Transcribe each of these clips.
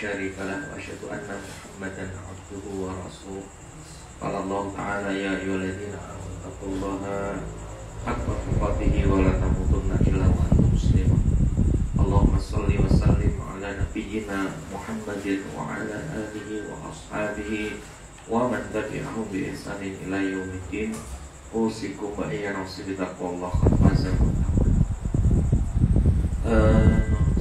شريك له وأشهد أن محمدا عبده ورسوله. قال الله تعالى يا أيها الذين آمنوا اتقوا الله حق تقاته ولا تموتن إلا وأنتم مسلمون. اللهم صل وسلم على نبينا محمد وعلى آله وأصحابه ومن تبعهم بإحسان إلى يوم الدين. أوصيكم وإياي بتقوى الله قد فاز المتقون.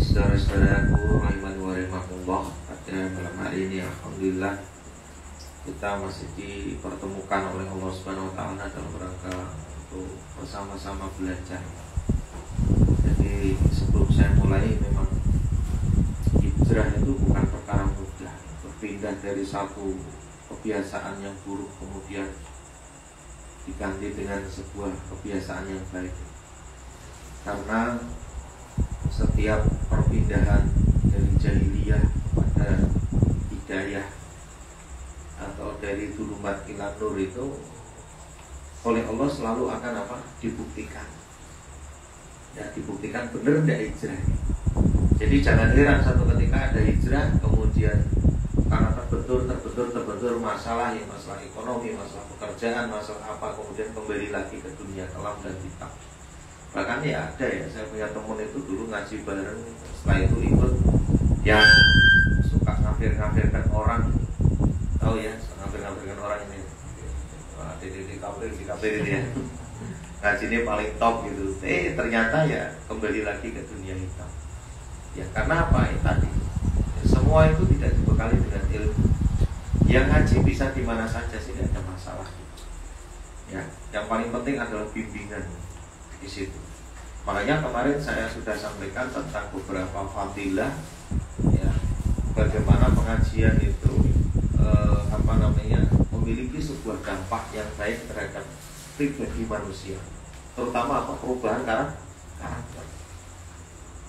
Saudara-saudaraku rahimani wa rahimakumullah, pada malam hari ini alhamdulillah kita masih dipertemukan oleh Allah Subhanahu wa taala dalam rangka untuk bersama-sama belajar. Jadi sebelum saya mulai, memang hijrah itu bukan perkara mudah. Berpindah dari satu kebiasaan yang buruk kemudian diganti dengan sebuah kebiasaan yang baik. Karena setiap perpindahan dari jahiliyah pada hidayah atau dari dzulumat ila nur itu oleh Allah selalu akan dibuktikan. Ya, dibuktikan benar tidak hijrah. Jadi jangan heran satu ketika ada hijrah kemudian karena terbentur masalah ekonomi, masalah pekerjaan, masalah apa, kemudian kembali lagi ke dunia kelam dan hitam. Bahkan ya ada ya, saya punya teman itu dulu ngaji bareng, setelah itu ikut yang suka ngafir-ngafirkan orang, tahu ya, ngafir-ngafirkan orang ini, di kafir ini ya, ngaji ini paling top gitu. Ternyata ya kembali lagi ke dunia hitam. Ya karena apa? Tadi semua itu tidak dibekali dengan ilmu. Yang ngaji bisa di mana saja sih, tidak ada masalah. Ya, yang paling penting adalah bimbingan di situ. Makanya kemarin saya sudah sampaikan tentang beberapa fadilah, ya, bagaimana pengajian itu memiliki sebuah dampak yang baik terhadap pribadi manusia, terutama perubahan karakter.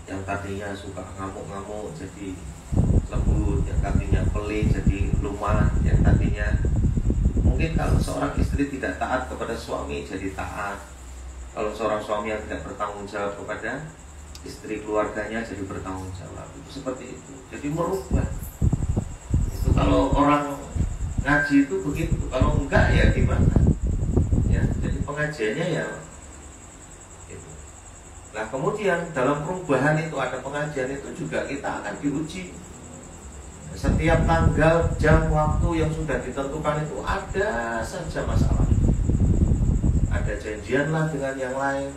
Yang tadinya suka ngamuk-ngamuk jadi lembut, yang tadinya pelit jadi lumayan, yang tadinya mungkin kalau seorang istri tidak taat kepada suami jadi taat. Kalau seorang suami yang tidak bertanggung jawab kepada istri keluarganya jadi bertanggung jawab. Itu seperti itu. Jadi merubah. Itu kalau orang ngaji itu begitu. Kalau enggak ya gimana? Ya, jadi pengajiannya ya itu. Nah kemudian dalam perubahan itu ada pengajian itu juga kita akan diuji. Setiap tanggal, jam, waktu yang sudah ditentukan itu ada saja masalah. Ada janjian lah dengan yang lain,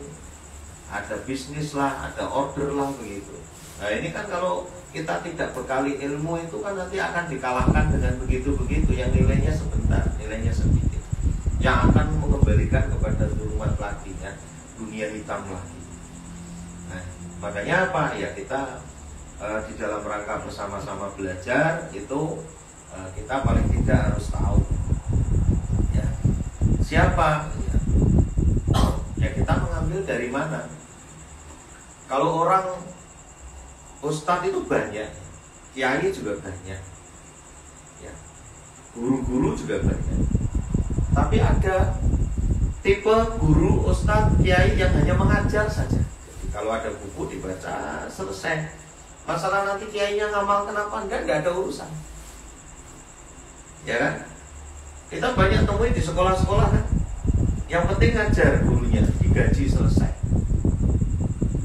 ada bisnis lah, ada order lah begitu. Nah ini kan kalau kita tidak bekali ilmu itu kan nanti akan dikalahkan dengan begitu-begitu yang nilainya sebentar, nilainya sedikit, yang akan mengembalikan kepada zulumat lagi, ya, dunia hitam lagi. Nah makanya apa ya, kita di dalam rangka bersama-sama belajar itu kita paling tidak harus tahu ya, siapa ya kita mengambil dari mana. Kalau orang ustadz itu banyak, kiai juga banyak ya, guru-guru juga banyak. Tapi ada tipe guru, ustadz, kiai yang hanya mengajar saja. Jadi kalau ada buku dibaca selesai. Masalah nanti kiainya ngamal kenapa enggak ada urusan. Ya kan? Kita banyak temuin di sekolah-sekolah kan. Yang penting ngajar gurunya, digaji selesai.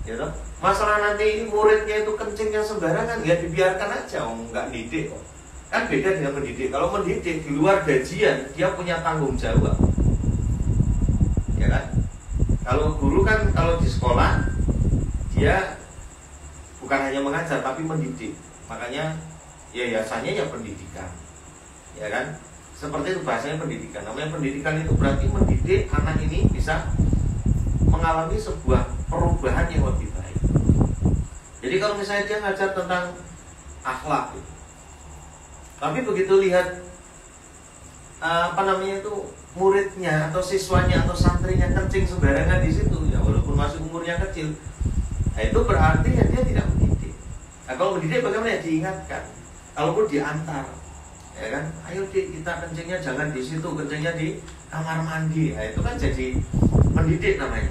Ya toh? Masalah nanti muridnya itu kencingnya sembarangan, ya dibiarkan aja, nggak didik kok. Kan beda dengan mendidik. Kalau mendidik di luar gajian, dia punya tanggung jawab. Ya kan? Kalau guru kan kalau di sekolah dia bukan hanya mengajar tapi mendidik. Makanya yayasannya ya pendidikan. Ya kan? Seperti itu bahasanya pendidikan. Namanya pendidikan itu berarti mendidik anak ini bisa mengalami sebuah perubahan yang lebih baik. Jadi kalau misalnya dia ngajar tentang akhlak gitu, tapi begitu lihat muridnya atau siswanya atau santrinya kencing sembarangan di situ, ya walaupun masih umurnya kecil, nah itu berarti ya dia tidak mendidik. Nah kalau mendidik bagaimana? Diingatkan, kalaupun diantar, ya kan, ayo kita kencingnya jangan di situ, kencingnya di kamar mandi. Nah itu kan jadi mendidik namanya.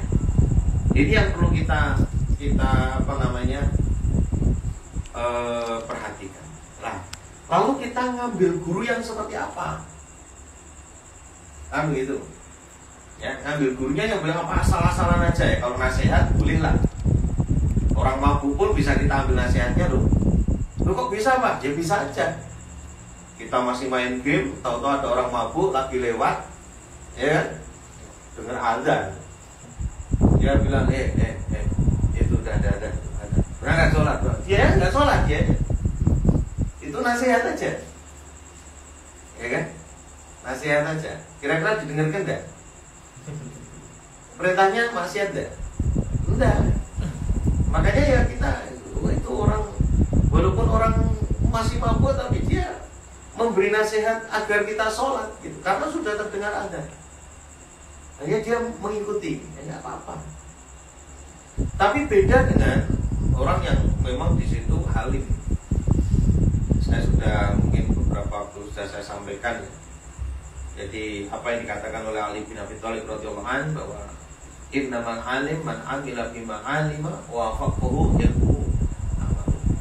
Ini yang perlu kita perhatikan. Nah Lalu kita ngambil guru yang seperti apa? Kan begitu. Ya, ngambil gurunya yang bilang apa asal-asalan aja ya. Kalau nasihat bolehlah. Orang mabuk pun bisa kita ambil nasihatnya loh. Loh kok bisa Pak? Ya bisa aja. Kita masih main game, tahu-tahu ada orang mabuk lagi lewat, ya kan? Dengar azan. Dia bilang, itu udah ada. Pernah nggak sholat? Dia nggak sholat ya. Itu nasihat aja, ya kan? Nasihat aja. Kira-kira didengarkan nggak? Perintahnya maksiat nggak? Enggak. Makanya ya kita itu orang, walaupun orang masih mabuk tapi dia memberi nasihat agar kita sholat gitu, karena sudah terdengar azan. Hanya dia mengikuti, ya nggak apa-apa. Tapi beda dengan orang yang memang di situ halim. Saya sudah mungkin beberapa waktu sudah saya sampaikan ya. Jadi apa yang dikatakan oleh Ali bin Abi Thalib radhiyallahu anhu bahwa innamal alim man amila bima alima wa faqahu yahu.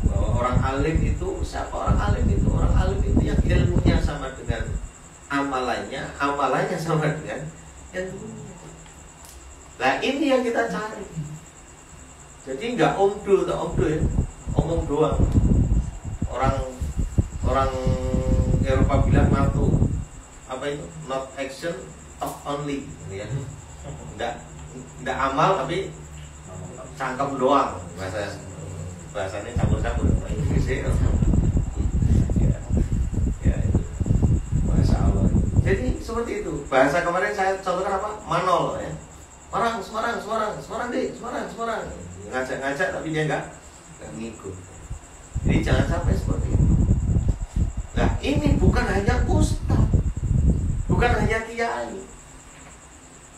Bahwa orang alim itu siapa orang alim itu? Orang alim itu yang ilmunya sama dengan amalannya, amalannya sama dengan ilmunya. Nah ini yang kita cari. Jadi nggak omdo ya, omong doang. Orang Eropa bilang NATO apa itu? Not action, talk only, ya. Nggak amal tapi cangkem doang. Bahasanya campur-campur. Inggris ya itu bahasa Allah. Jadi seperti itu. Bahasa kemarin saya contohkan apa? Manol ya. Semarang. Ngajak tapi dia nggak ngikut. Jadi jangan sampai seperti itu. Nah ini bukan hanya ustaz, bukan hanya kiai.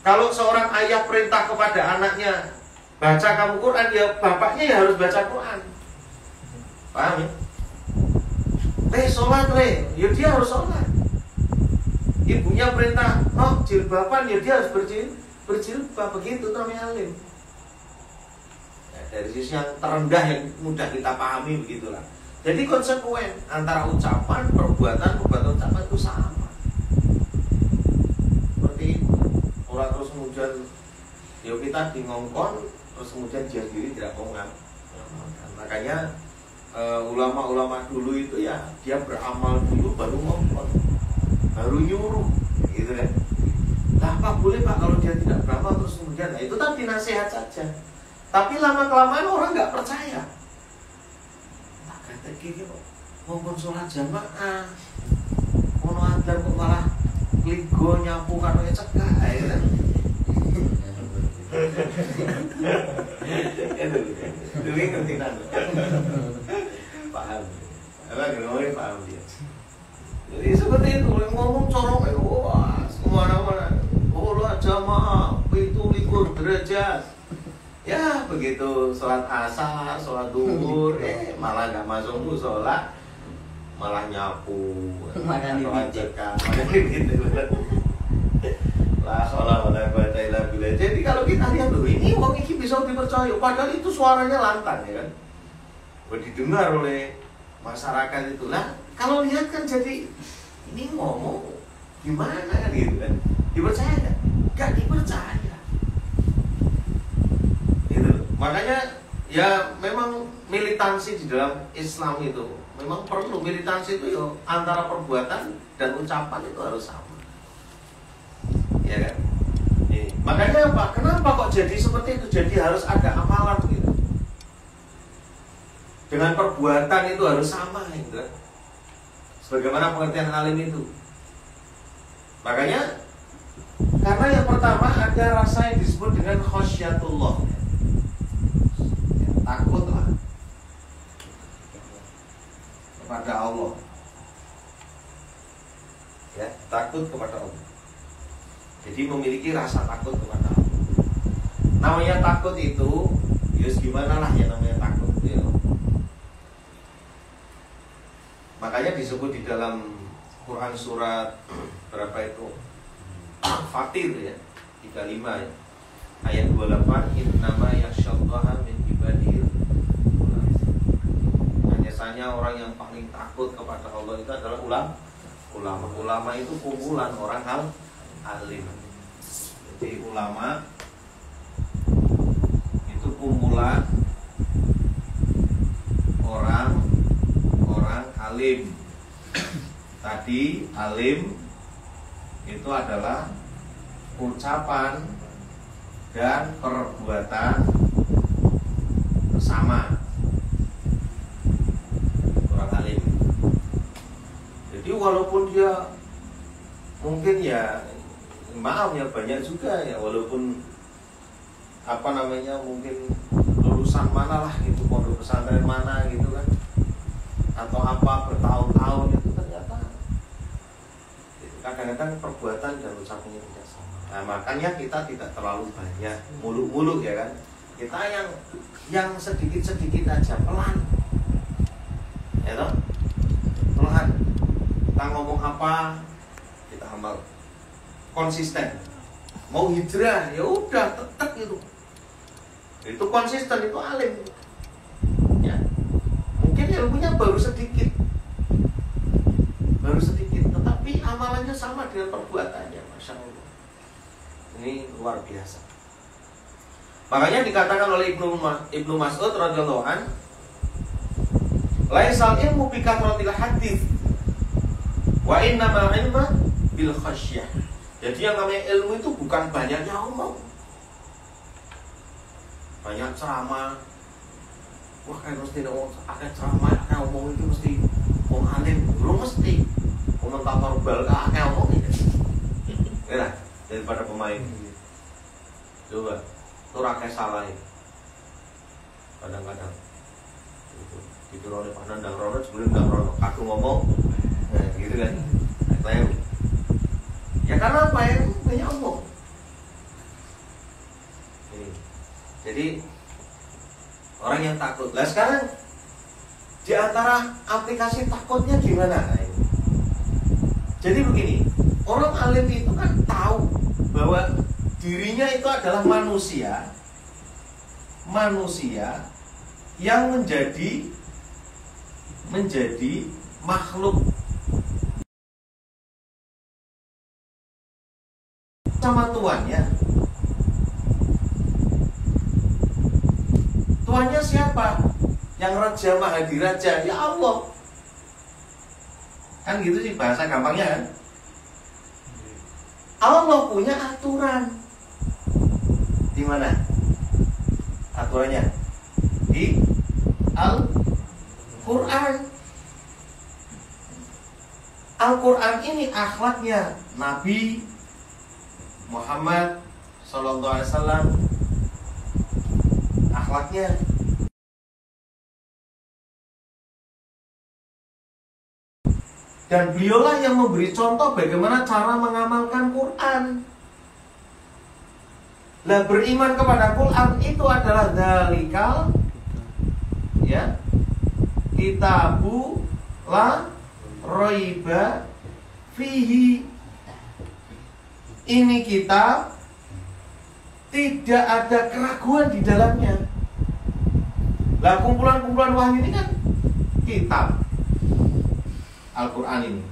Kalau seorang ayah perintah kepada anaknya baca kamu Quran, ya bapaknya ya harus baca Quran. Paham ya? Sholat ya dia harus sholat. Ibunya perintah, jilbaban ya dia harus berjilbab. Begitu namanya alim. Dari sisi yang terendah yang mudah kita pahami begitulah. Jadi konsekuen antara ucapan, perbuatan ucapan itu sama. Seperti itu. Orang terus kemudian ya kita di ngongkon, terus kemudian dia sendiri tidak mau ngamalkan. Makanya ulama-ulama dulu itu ya dia beramal dulu baru ngongkon, baru nyuruh, gitu kan. Nah, Pak boleh Pak kalau dia tidak beramal terus kemudian, nah itu tadi nasihat saja. Tapi lama-kelamaan orang nggak percaya. Tak kata gini kok, ngomong sholat jamaah, mau adar kok malah kligo nyapu karo cekak, ya kan? Itu ngerti nanda. Paham. Apa ngomongin paham dia. Jadi seperti itu, ngomong corong, wah, kemana-mana. Allah jamaah, itu 21 derajat. Ya begitu sholat asar, sholat duhur, malah nggak masuk sholat, malah nyapu, sholat cekak, gitu. Lah sholat bila. Jadi kalau kita lihat loh, ini wong ini bisa dipercaya, padahal itu suaranya lantang ya kan, didengar oleh masyarakat itulah. Kalau lihat kan jadi ini ngomong gimana kan gitu kan, dipercaya nggak? Nggak dipercaya. Makanya ya memang militansi di dalam Islam itu memang perlu. Militansi itu ya antara perbuatan dan ucapan itu harus sama, ya kan? Makanya apa? Kenapa kok jadi seperti itu? Jadi harus ada amalan gitu. Dengan perbuatan itu harus sama gitu. Sebagaimana pengertian alim itu. Makanya karena yang pertama ada rasa yang disebut dengan khasyatullah. Takutlah kepada Allah. Ya, takut kepada Allah. Jadi memiliki rasa takut kepada Allah. Namanya takut itu, ya gimana lah ya namanya takut ya. Makanya disebut di dalam Quran surat berapa itu? Fatir ya, 35 ya. Ayat 28, innama yakhsyallaha min ibadihi. Hanya Biasanya orang yang paling takut kepada Allah itu adalah ulama. Ulama itu kumpulan orang alim. Jadi ulama itu kumpulan orang alim. Tadi alim itu adalah ucapan dan perbuatan bersama. Orang alim. Jadi walaupun dia mungkin ya maaf ya banyak juga ya, walaupun mungkin lulusan mana lah gitu, pondok pesantren mana gitu kan, atau apa bertahun-tahun itu ternyata kadang-kadang perbuatan dan ucapannya tidak sama. Nah makanya kita tidak terlalu banyak muluk-muluk ya kan. Kita yang sedikit-sedikit aja, pelan, ya toh, pelan. Kita ngomong apa kita amal, konsisten. Mau hijrah ya udah tetap gitu. Itu konsisten, itu alim. Ya. Mungkin ilmunya baru sedikit, tetapi amalannya sama dengan perbuatannya, masya Allah. Ini luar biasa. Makanya dikatakan oleh Ibnu Mas'ud radhiyallahu an, laisal ilmu bi kathratil hadits wa innamal ilmu bil khasyah. Jadi yang namanya ilmu itu bukan banyaknya omong, banyak ceramah. Wah kan mesti akan ceramah, akan omong itu mesti wong alim, belum mesti komentator bal akan omong itu. Ya, daripada pemain. Coba, itu rakyat salah ya. Kadang-kadang itu oleh pandang dan rono sebelum dan rono aku ngomong, nah, gitu kan, keliru. Ya karena apa ya, banyak omong. Jadi orang yang takut. Nah sekarang di antara aplikasi takutnya gimana? Jadi begini, orang alim itu kan tahu bahwa dirinya itu adalah manusia yang menjadi makhluk sama tuannya. Tuannya siapa? Yang Raja Mahadiraja, ya Allah. Kan gitu sih bahasa gampangnya kan. Allah punya aturan. Di mana aturannya? Di Al-Quran. Al-Quran ini akhlaknya Nabi Muhammad sallallahu alaihi wasallam, akhlaknya. Dan beliaulah yang memberi contoh bagaimana cara mengamalkan Quran. Lah beriman kepada Quran itu adalah dzalikal ya kitabu la raiba fihi. Ini kitab tidak ada keraguan di dalamnya. Lah kumpulan-kumpulan wahyu ini kan kitab Al-Quran ini.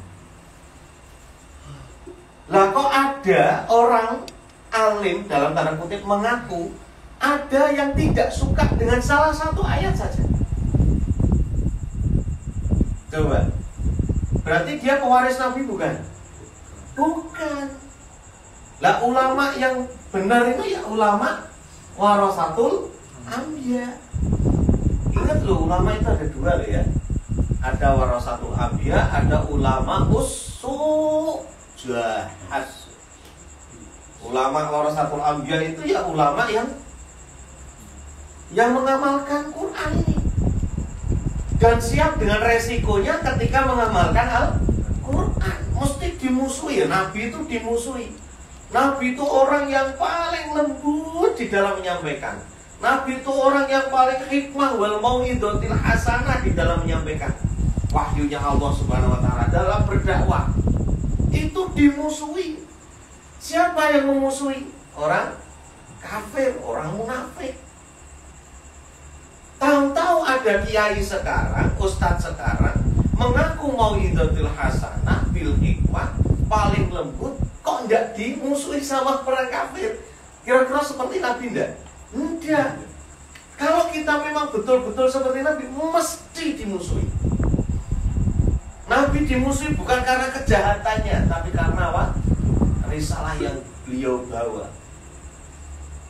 Lah kok ada orang alim dalam tanda kutip mengaku ada yang tidak suka dengan salah satu ayat saja. Coba, berarti dia pewaris Nabi bukan? Bukan. Lah ulama yang benar itu ya ulama warasatul anbiya. Ingat loh, ulama itu ada dua loh ya. Ada warasatul anbiya, ada ulama usujahas. Ulama warasatul anbiya itu ya ulama yang mengamalkan Quran ini dan siap dengan resikonya ketika mengamalkan Al-Quran. Mesti dimusuhi ya, Nabi itu dimusuhi. Nabi itu orang yang paling lembut di dalam menyampaikan. Nabi itu orang yang paling hikmah wal mau'izatil hasanah di dalam menyampaikan wahyunya Allah Subhanahu wa taala dalam berdakwah. Itu dimusuhi. Siapa yang memusuhi? Orang kafir, orang munafik. Tahu-tahu ada kiai sekarang, ustadz sekarang mengaku mau idzatul hasanah bil hikmah, paling lembut, kok enggak dimusuhi sama orang kafir? Kira-kira seperti Nabi enggak? Enggak. Kalau kita memang betul-betul seperti Nabi, mesti dimusuhi. Nabi dimusuhi bukan karena kejahatannya, tapi karena apa? Risalah yang beliau bawa.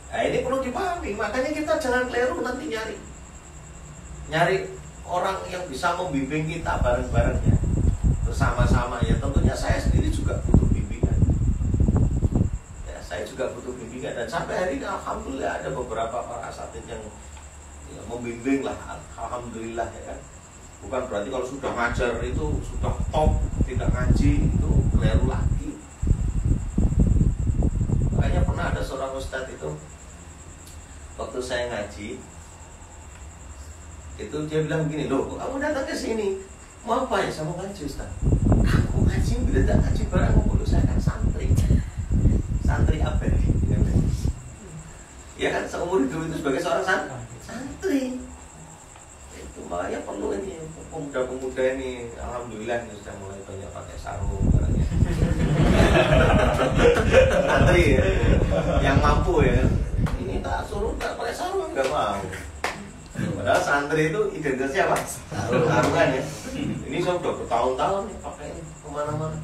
Nah, ini perlu dipahami. Makanya kita jangan keliru nanti nyari orang yang bisa membimbing kita bareng-barengnya, bersama-sama. Ya tentunya saya sendiri juga butuh bimbingan. Ya, saya juga butuh bimbingan. Dan sampai hari ini alhamdulillah ada beberapa para asatidz yang membimbing lah, alhamdulillah ya kan. Bukan berarti kalau sudah ngajar itu sudah top, tidak ngaji itu keliru lagi. Makanya pernah ada seorang ustadz itu, waktu saya ngaji, itu dia bilang begini, loh kamu datang ke sini mau apa ya? Saya mau ngaji ustadz. Kamu ngaji bila tak ngaji barang dulu, saya kan santri apa ya kan, seumur hidup itu sebagai seorang santri. Itu makanya perlu ini pemuda-pemuda ini, alhamdulillah ini sudah mulai banyak pakai sarung barangnya. Santri ya, yang mampu ya. Ini tak suruh tak pakai sarung nggak mau. Padahal santri itu identitasnya apa? Sarungan ya. Ini saya udah bertahun-tahun nih pakai ini kemana-mana.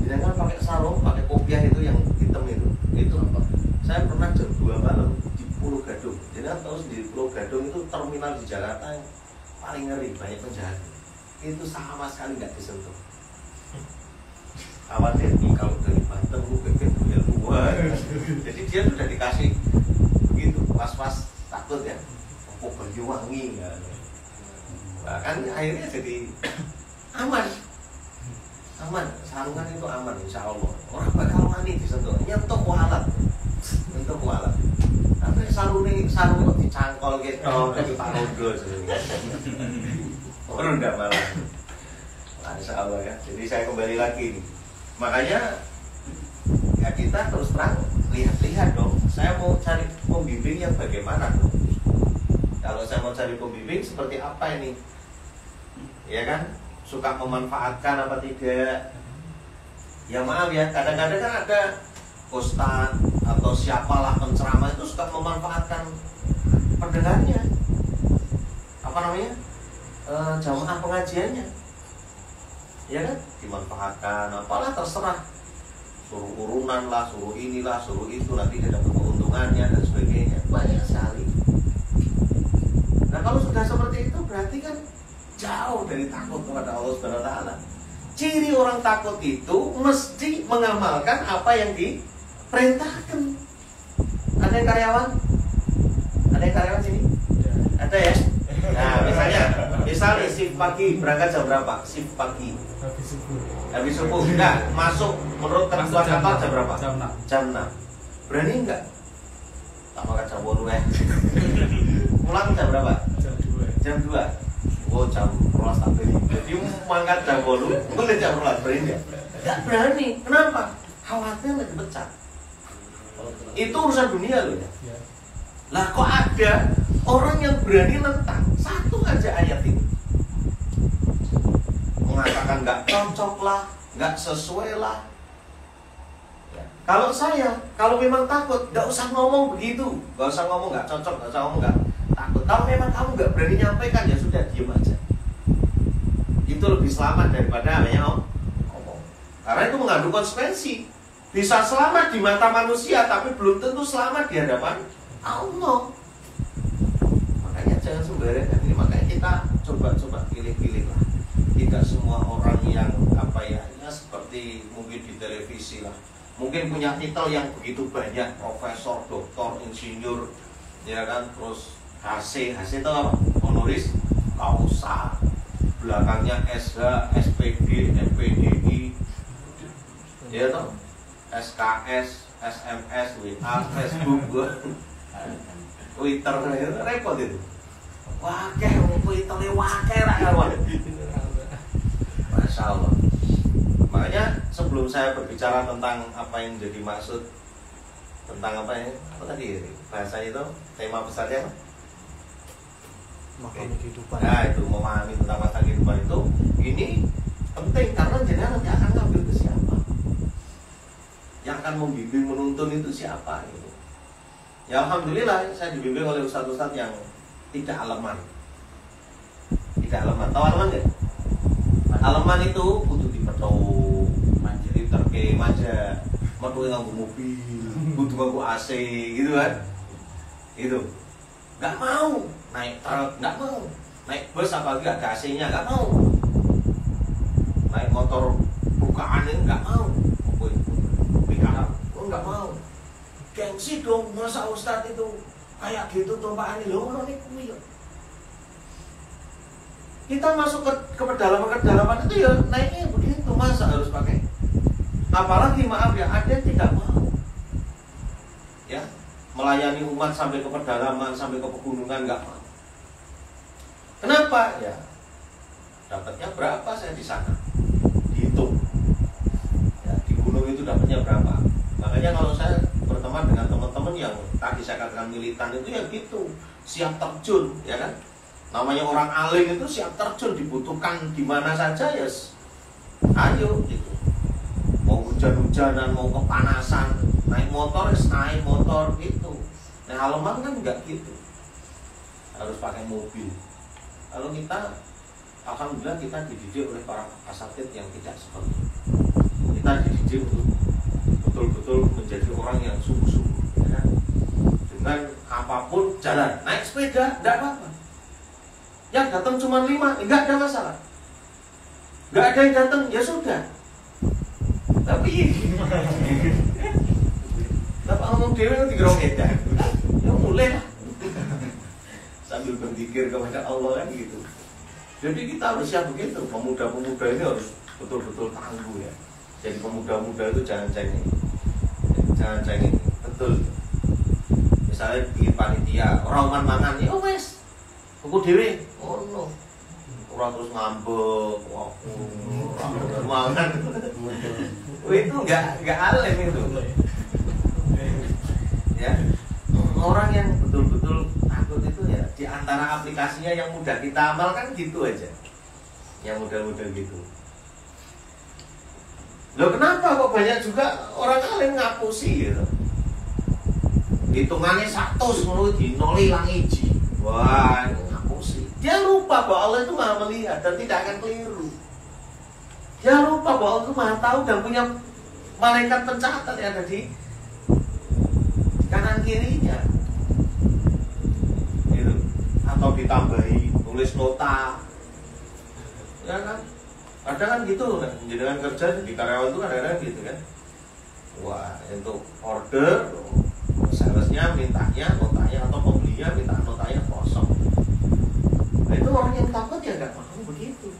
Jangan pakai sarung, pakai kopiah itu yang hitam itu. Itu apa? Saya pernah jam 2 malam di Pulau Gadung. Jadi tahu sendiri Pulau Gadung itu terminal di Jakarta yang paling ngeri, banyak penjahat. Itu sama sekali nggak disentuh. Khawatir nih kalau dari Banten lu bebek punya luar. Jadi dia sudah dikasih begitu, was-was takut ya. Oh Banyuwangi ya. Bahkan akhirnya jadi aman, sarungan itu aman insya Allah. Orang bakal wani disentuh, nyentuh walat. Tapi sarung itu dicangkol gitu, tapi Pak Rondo orang enggak malah. Masya Allah ya. Jadi saya kembali lagi nih. Makanya ya kita terus terang lihat dong. Saya mau cari pembimbing yang bagaimana dong. Kalau saya mau cari pembimbing seperti apa ini? Ya kan? Suka memanfaatkan apa tidak? Ya maaf ya, kadang-kadang kan ada ustadz atau siapalah penceramah itu suka memanfaatkan pendengarnya, apa namanya, jamaah pengajiannya, ya kan, dimanfaatkan, apalah terserah, suruh urunan lah, suruh inilah, suruh itu, nanti dia dapat keuntungannya dan sebagainya, banyak sekali. Nah kalau sudah seperti itu berarti kan jauh dari takut kepada Allah Subhanahu Wa Taala. Ciri orang takut itu mesti mengamalkan apa yang diperintahkan. Ada yang karyawan? Ada yang karyawan sini? Ada ya? Nah misalnya shift pagi berangkat jam berapa? Shift pagi habis subuh enggak, masuk menurut ketentuan kantor jam berapa? Jam 6. Berani enggak? Tak makan jam 8 ya. Pulang jam berapa? Jam 2. Oh jam 12 tak beri. Jadi mangkat jam 8, boleh jam 12 berani enggak? Enggak berani. Kenapa? Khawatir nggak dipecat. Itu urusan dunia loh ya. Lah kok ada orang yang berani nentang satu aja ayat ini, mengatakan nggak cocok lah, nggak sesuai lah. Ya. Kalau memang takut, nggak usah ngomong begitu, nggak usah ngomong nggak cocok, nggak usah ngomong nggak takut. Kalau memang kamu nggak berani nyampaikan ya sudah diem aja. Itu lebih selamat daripada ngomong. Karena itu mengandung konsekuensi. Bisa selamat di mata manusia, tapi belum tentu selamat di hadapan Allah. Makanya jangan sembarangan ini. Makanya kita coba pilih-pilih lah. Tidak semua orang yang seperti mungkin di televisi lah. Mungkin punya titel yang begitu banyak, profesor, doktor, insinyur, ya kan, terus HC itu apa? Honoris causa. Belakangnya SH, SPD, MPDI, ya toh? SKS, SMS, WA, Facebook, Twitter, repot itu. Wakeh, Twitter wakeh lah kawan. Masya Allah. Makanya sebelum saya berbicara tentang apa yang jadi maksud, tentang apa ya? Apa tadi bahasa itu? Tema besarnya apa? memahami kehidupan. Nah itu memahami tentang masa kehidupan itu ini penting karena jenengan nanti akan ngambil ke siapa, yang akan membimbing menuntun itu siapa gitu. Ya alhamdulillah saya dibimbing oleh ustadz-ustadz yang tidak aleman. Tidak aleman, tahu aleman nggak? Aleman itu kudu dipetuk, jadi terke aja, metu nganggo mobil, kudu nganggo AC gitu kan? Itu nggak mau naik truk, nggak mau naik bus apalagi ada AC-nya, nggak mau naik motor bukaan ini, nggak mau pickup, nggak mau. Gengsi dong, masa ustadz itu kayak gitu tumpaan ini loh, nih kuwi. Kita masuk ke pedalaman itu ya naiknya begitu, masa harus pakai. Apalagi maaf ya, ada yang tidak mau ya melayani umat sampai ke pedalaman, sampai ke pegunungan, nggak mau. Kenapa? Ya dapatnya berapa saya di sana, dihitung ya, di gunung itu dapatnya berapa. Makanya kalau saya berteman dengan teman-teman yang tadi saya katakan militan itu ya gitu, siap terjun ya kan. Namanya orang alim itu siap terjun, dibutuhkan di mana saja ya ayo gitu. Mau hujan-hujanan, mau kepanasan, naik motor naik motor gitu. Nah aleman kan enggak gitu, harus pakai mobil. Kalau kita alhamdulillah kita dididik oleh para asatid yang tidak seperti itu. Kita dididik untuk betul-betul menjadi orang yang sungguh-sungguh ya kan? Dengan apapun jalan, naik sepeda enggak apa-apa. Yang datang cuma 5, enggak ada masalah. Enggak ada yang datang, ya sudah. Tapi Bapak ngomong dewe itu digerong edan. Ya mulai lah. Sambil berzikir kepada Allah kan gitu. Jadi kita harus siap begitu. Pemuda-pemuda ini harus betul-betul tangguh ya. Jadi pemuda-pemuda itu jangan cengeng. Jangan cengeng, betul. Misalnya bikin panitia, orang mangan ya wes. Aku dewe, oh no, orang terus ngambek, orang mangan, itu nggak alim itu, ya. Orang yang betul-betul takut itu ya di antara aplikasinya yang mudah kita amalkan gitu aja, yang mudah-mudah gitu. Loh kenapa kok banyak juga orang alim ngapusi gitu? Hitungannya 100 menurut di nol hilang iji, wah. Dia lupa bahwa Allah itu maha melihat dan tidak akan keliru. Dia lupa bahwa Allah itu maha tahu dan punya malaikat pencatat yang ada di kanan kirinya. Gitu. Atau ditambahi tulis nota, ya kan? Kadang kan gitu, dengan kerja di karyawan itu kadang-kadang gitu kan. Wah, untuk order, salesnya mintanya notanya atau pembelinya minta notanya kosong. Nah, itu orang yang takut ya nggak mau begitu.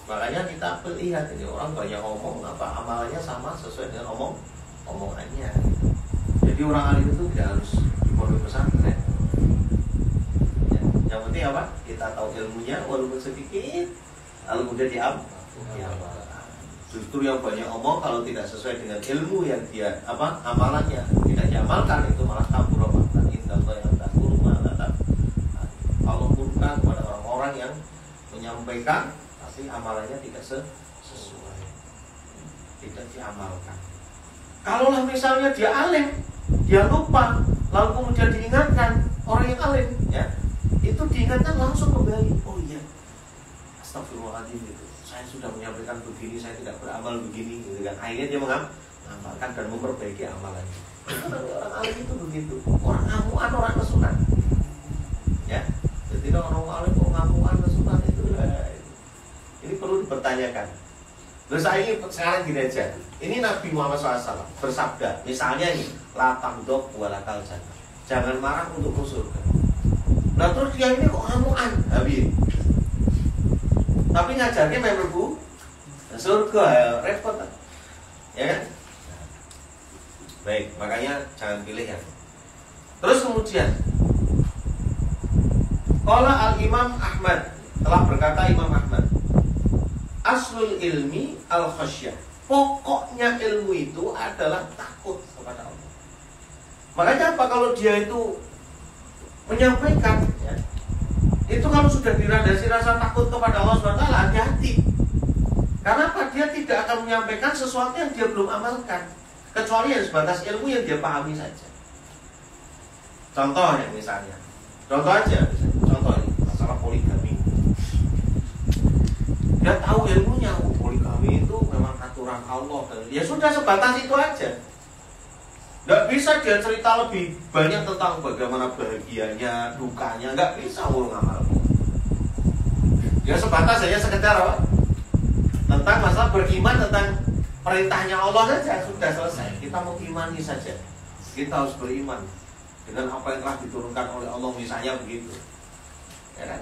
Makanya kita lihat ini orang banyak ngomong apa amalannya sama sesuai dengan omongannya. Jadi orang alim itu tidak harus di pondok pesantren. Ya, yang penting apa? Kita tahu ilmunya walaupun sedikit, lalu kemudian diamalkan. Justru yang banyak ngomong kalau tidak sesuai dengan ilmu yang dia amalannya tidak diamalkan itu malah kabur apa? Allah murka kepada orang-orang yang menyampaikan tapi amalannya tidak sesuai, tidak diamalkan. Kalaulah misalnya dia alim, dia lupa, lalu kemudian diingatkan orang yang alim, ya itu diingatkan langsung kembali. Oh iya, astagfirullahaladzim itu. Saya sudah menyampaikan begini, saya tidak beramal begini, gitu kan. Akhirnya dia mengamalkan dan memperbaiki amalannya. Orang alim itu begitu. Orang ngamuan, orang kesunat. Ya, jadi orang alim kok ngamuan kesunat itu. Ini perlu dipertanyakan. Terus saya ini sekarang gini aja. Ini Nabi Muhammad SAW bersabda, misalnya nih, la tamdok walakal jannah. Jangan marah untuk surga. Nah terus dia ini kok ngamuan, Habib. Tapi ngajarnya memang bu, surga ya, repot kan? Ya kan? Baik, makanya jangan pilih yang. Terus kemudian, qala al-Imam Ahmad, telah berkata Imam Ahmad, aslul ilmi al-khasyah. Pokoknya ilmu itu adalah takut kepada Allah. Makanya apa kalau dia itu menyampaikan, ya. Itu kalau sudah dilandasi rasa takut kepada Allah SWT, hati-hati. Karena apa? Dia tidak akan menyampaikan sesuatu yang dia belum amalkan, kecuali yang sebatas ilmu yang dia pahami saja. Contoh ya, misalnya, contoh aja, contoh ini masalah poligami. Dia tahu ilmunya, poligami itu memang aturan Allah, dan ya sudah sebatas itu aja. Nggak bisa dia cerita lebih banyak tentang bagaimana bahagianya, dukanya, nggak bisa urung amal. Dia sebatas saja sekedar apa? Tentang masalah beriman, tentang perintahnya Allah saja, sudah selesai. Kita mau imani saja. Kita harus beriman dengan apa yang telah diturunkan oleh Allah, misalnya begitu. Ya kan?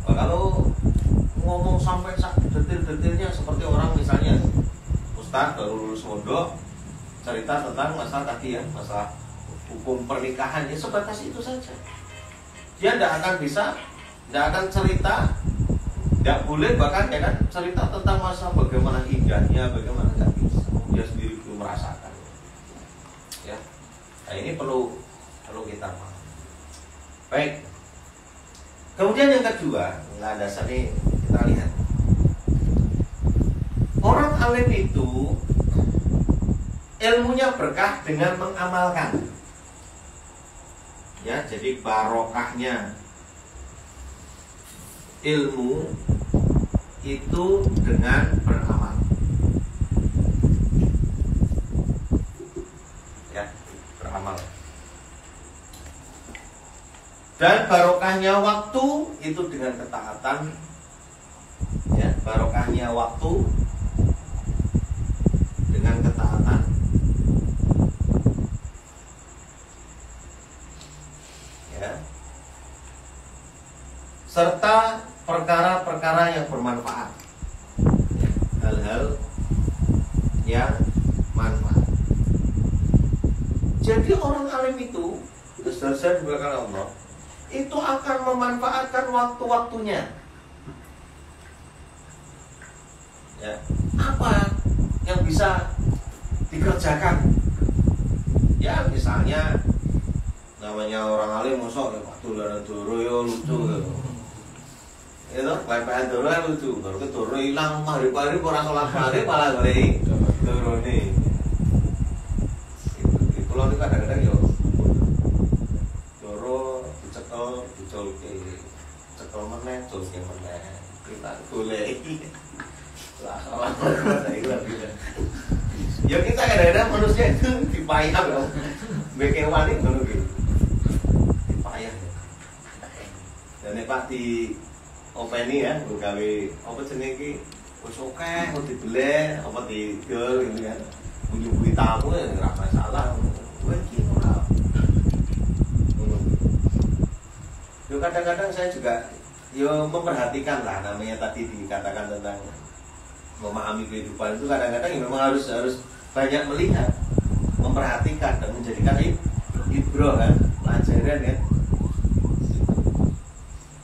Kalau ngomong sampai detil-detilnya seperti orang misalnya Ustaz baru lulus mondok cerita tentang masalah tadi ya, masalah hukum pernikahan, ya sebatas itu saja. Dia tidak akan bisa, tidak akan cerita, tidak boleh bahkan ya kan cerita tentang masalah bagaimana indahnya, bagaimana nggak bisa. Dia sendiri belum merasakan. Ya, nah ini perlu kita paham. Baik. Kemudian yang kedua, nah dasarnya kita lihat. Orang alim itu ilmunya berkah dengan mengamalkan. Ya, jadi barokahnya ilmu itu dengan beramal. Ya, beramal. Dan barokahnya waktu itu dengan ketaatan. Ya, barokahnya waktu dengan ketaatan. Ya. Serta perkara-perkara yang bermanfaat, hal-hal yang manfaat. Jadi orang alim itu, saya diberikan Allah, itu akan memanfaatkan waktu-waktunya. Ya, apa yang bisa dikerjakan? Ya misalnya namanya orang alim, mosok ya Pak dolanan doro ya lucu ya. Itu lepehan doro kan lucu, baru ke doro hilang maghrib-maghrib orang sholat maghrib malah goreng doro nih. Itu loh kadang-kadang ya doro cekel meneh, jolke meneh, kita golek. Lah salah bahasa itu gitu. Ya kita kadang-kadang manusia itu dipayah ya. Bekewan itu ngono gitu. Dipayah ya. Dan Pak di openi ya, gawe apa jenenge iki wis akeh kok dibeleh apa digel gitu kan. Bunyi-bunyi tamu ya ora masalah. Kowe iki ora. Yo kadang-kadang saya juga yo memperhatikan lah, namanya tadi dikatakan tentang memahami kehidupan itu kadang-kadang ya memang harus banyak melihat, memperhatikan dan menjadikan ibro kan, pelajaran kan.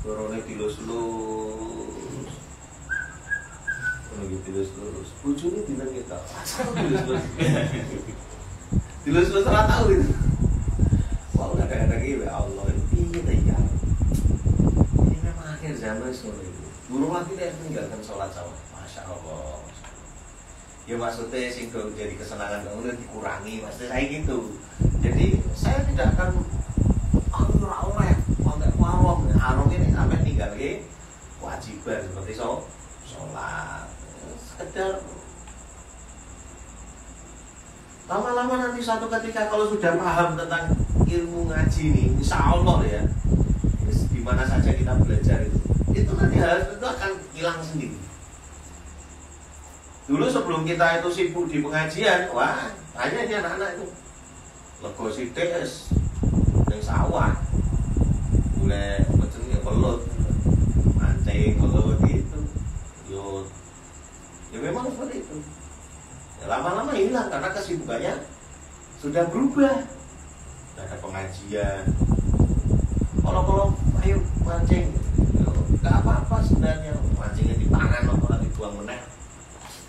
Dorone dilus-lus. Ono gitu dilus-lus. Bojone dinten kita. Dilus-lus. Dilus-lus ora tau itu. Wah, kadang-kadang iki ya Allah, piye ta ya. Ini memang akhir zaman seperti itu. Guru lagi dia meninggalkan sholat sama. Masya Allah. Ya maksudnya sing jadi kesenangan kamu udah dikurangi, maksudnya saya gitu. Jadi saya tidak akan oleh sampai haram ini sampai tinggal kewajiban seperti sholat. Sekedar lama-lama nanti suatu ketika kalau sudah paham tentang ilmu ngaji ini, insya Allah ya, di mana saja kita belajar itu nanti hal itu akan hilang sendiri. Dulu sebelum kita itu sibuk di pengajian, wah banyak ini anak-anak itu lego sides yang sawah, mulai macamnya pelut, mancing pelut gitu, yo, ya memang seperti itu. Ya, lama-lama hilang karena kesibukannya sudah berubah. Tidak ada pengajian. Kalau ayo mancing, nggak apa-apa sebenarnya, mancingnya di tangan atau dibuang meneh.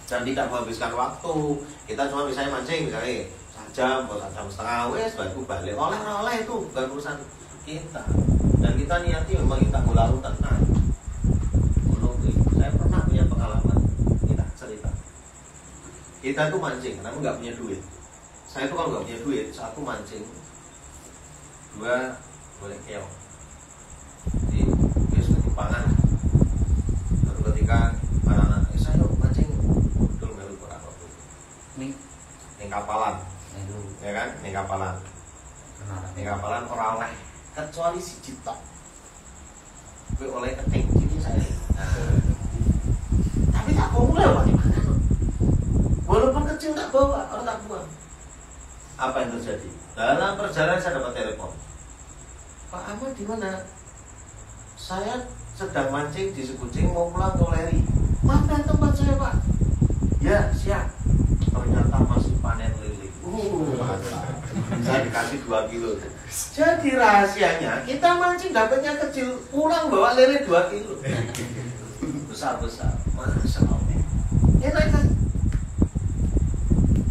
Dan tidak menghabiskan waktu. Kita cuma misalnya mancing misalnya 1 jam atau 1 jam setengah, wes baru balik oleh itu bukan urusan kita. Dan kita niati memang kita ngulalu tenang. Saya pernah punya pengalaman, kita cerita. Kita tuh mancing, namun nggak punya duit. Saya tuh kalau nggak punya duit, satu mancing, dua boleh keong. Jadi biasa timpangan. Lalu ketika anak-anak, saya mancing, betul melu kurang waktu. Ning kapalan, ya kan? Ning kapalan orang oleh kecuali si Cipta. Gue oleh keting, jadi saya. Tapi tak mau mulai wajib makan. Walaupun kecil tak bawa, kalau tak buang. Apa yang terjadi? Dalam perjalanan saya dapat telepon. Pak Ahmad di mana? Saya sedang mancing di Sekucing mau pulang ke Leri. Mana tempat saya Pak? Ya siap. Ternyata masih panen lele. Saya dikasih 2 kilo. Jadi rahasianya kita mancing dapatnya kecil, pulang bawa lele 2 kilo. Besar-besar. Masya Allah. Enak kan?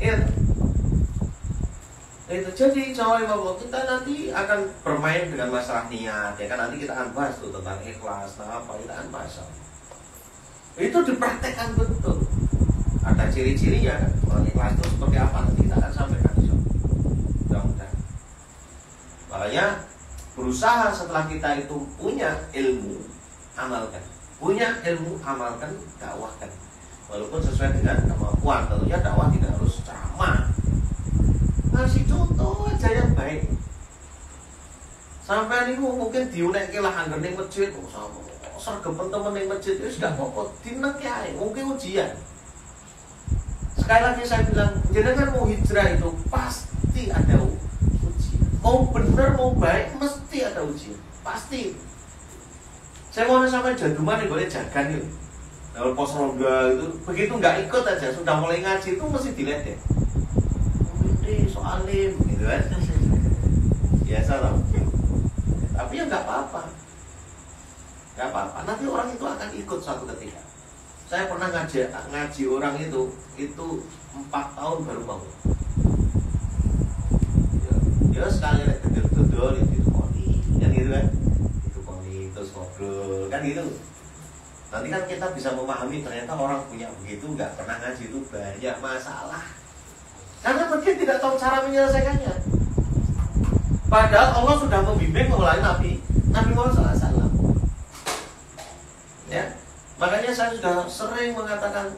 Iya. Itu jadi Allah, kita nanti akan bermain dengan masalah niat, ya kan, nanti kita akan bahas tuh tentang ikhlas, apa kita akan bahas. Itu dipraktekkan betul. Ada ciri-cirinya kan, orang ikhlas itu seperti apa nanti kita akan sampaikan. Mudah-mudahan. Makanya berusaha setelah kita itu punya ilmu, amalkan. Punya ilmu, amalkan, dakwahkan. Walaupun sesuai dengan kemampuan, tentunya dakwah tidak harus ceramah. Ngasih contoh aja yang baik. Sampai ini mungkin diunek lah anggar ning masjid, sergepen temen ning masjid itu sudah pokok dinek ya, mungkin ujian. Sekali lagi saya bilang, jenengan mau hijrah itu pasti ada ujian. Mau benar mau baik mesti ada ujian, pasti. Saya mau sampai jaduman nih boleh jagan yuk. Kalau pos ronda itu begitu nggak ikut aja, sudah mulai ngaji itu mesti dilihat ya. Soalim gitu kan. Biasa loh. Tapi ya nggak apa-apa. Nggak apa-apa. Nanti orang itu akan ikut suatu ketika. Saya pernah ngaji orang itu 4 tahun baru bangun. Ya sekali lagi gedor itu koni, kan gitu kan. Itu koni terus ngobrol kan gitu. Nanti kan kita bisa memahami ternyata orang punya begitu nggak pernah ngaji itu banyak masalah. Karena mungkin tidak tahu cara menyelesaikannya. Padahal Allah sudah membimbing melalui Nabi Muhammad SAW. Ya, makanya saya sudah sering mengatakan,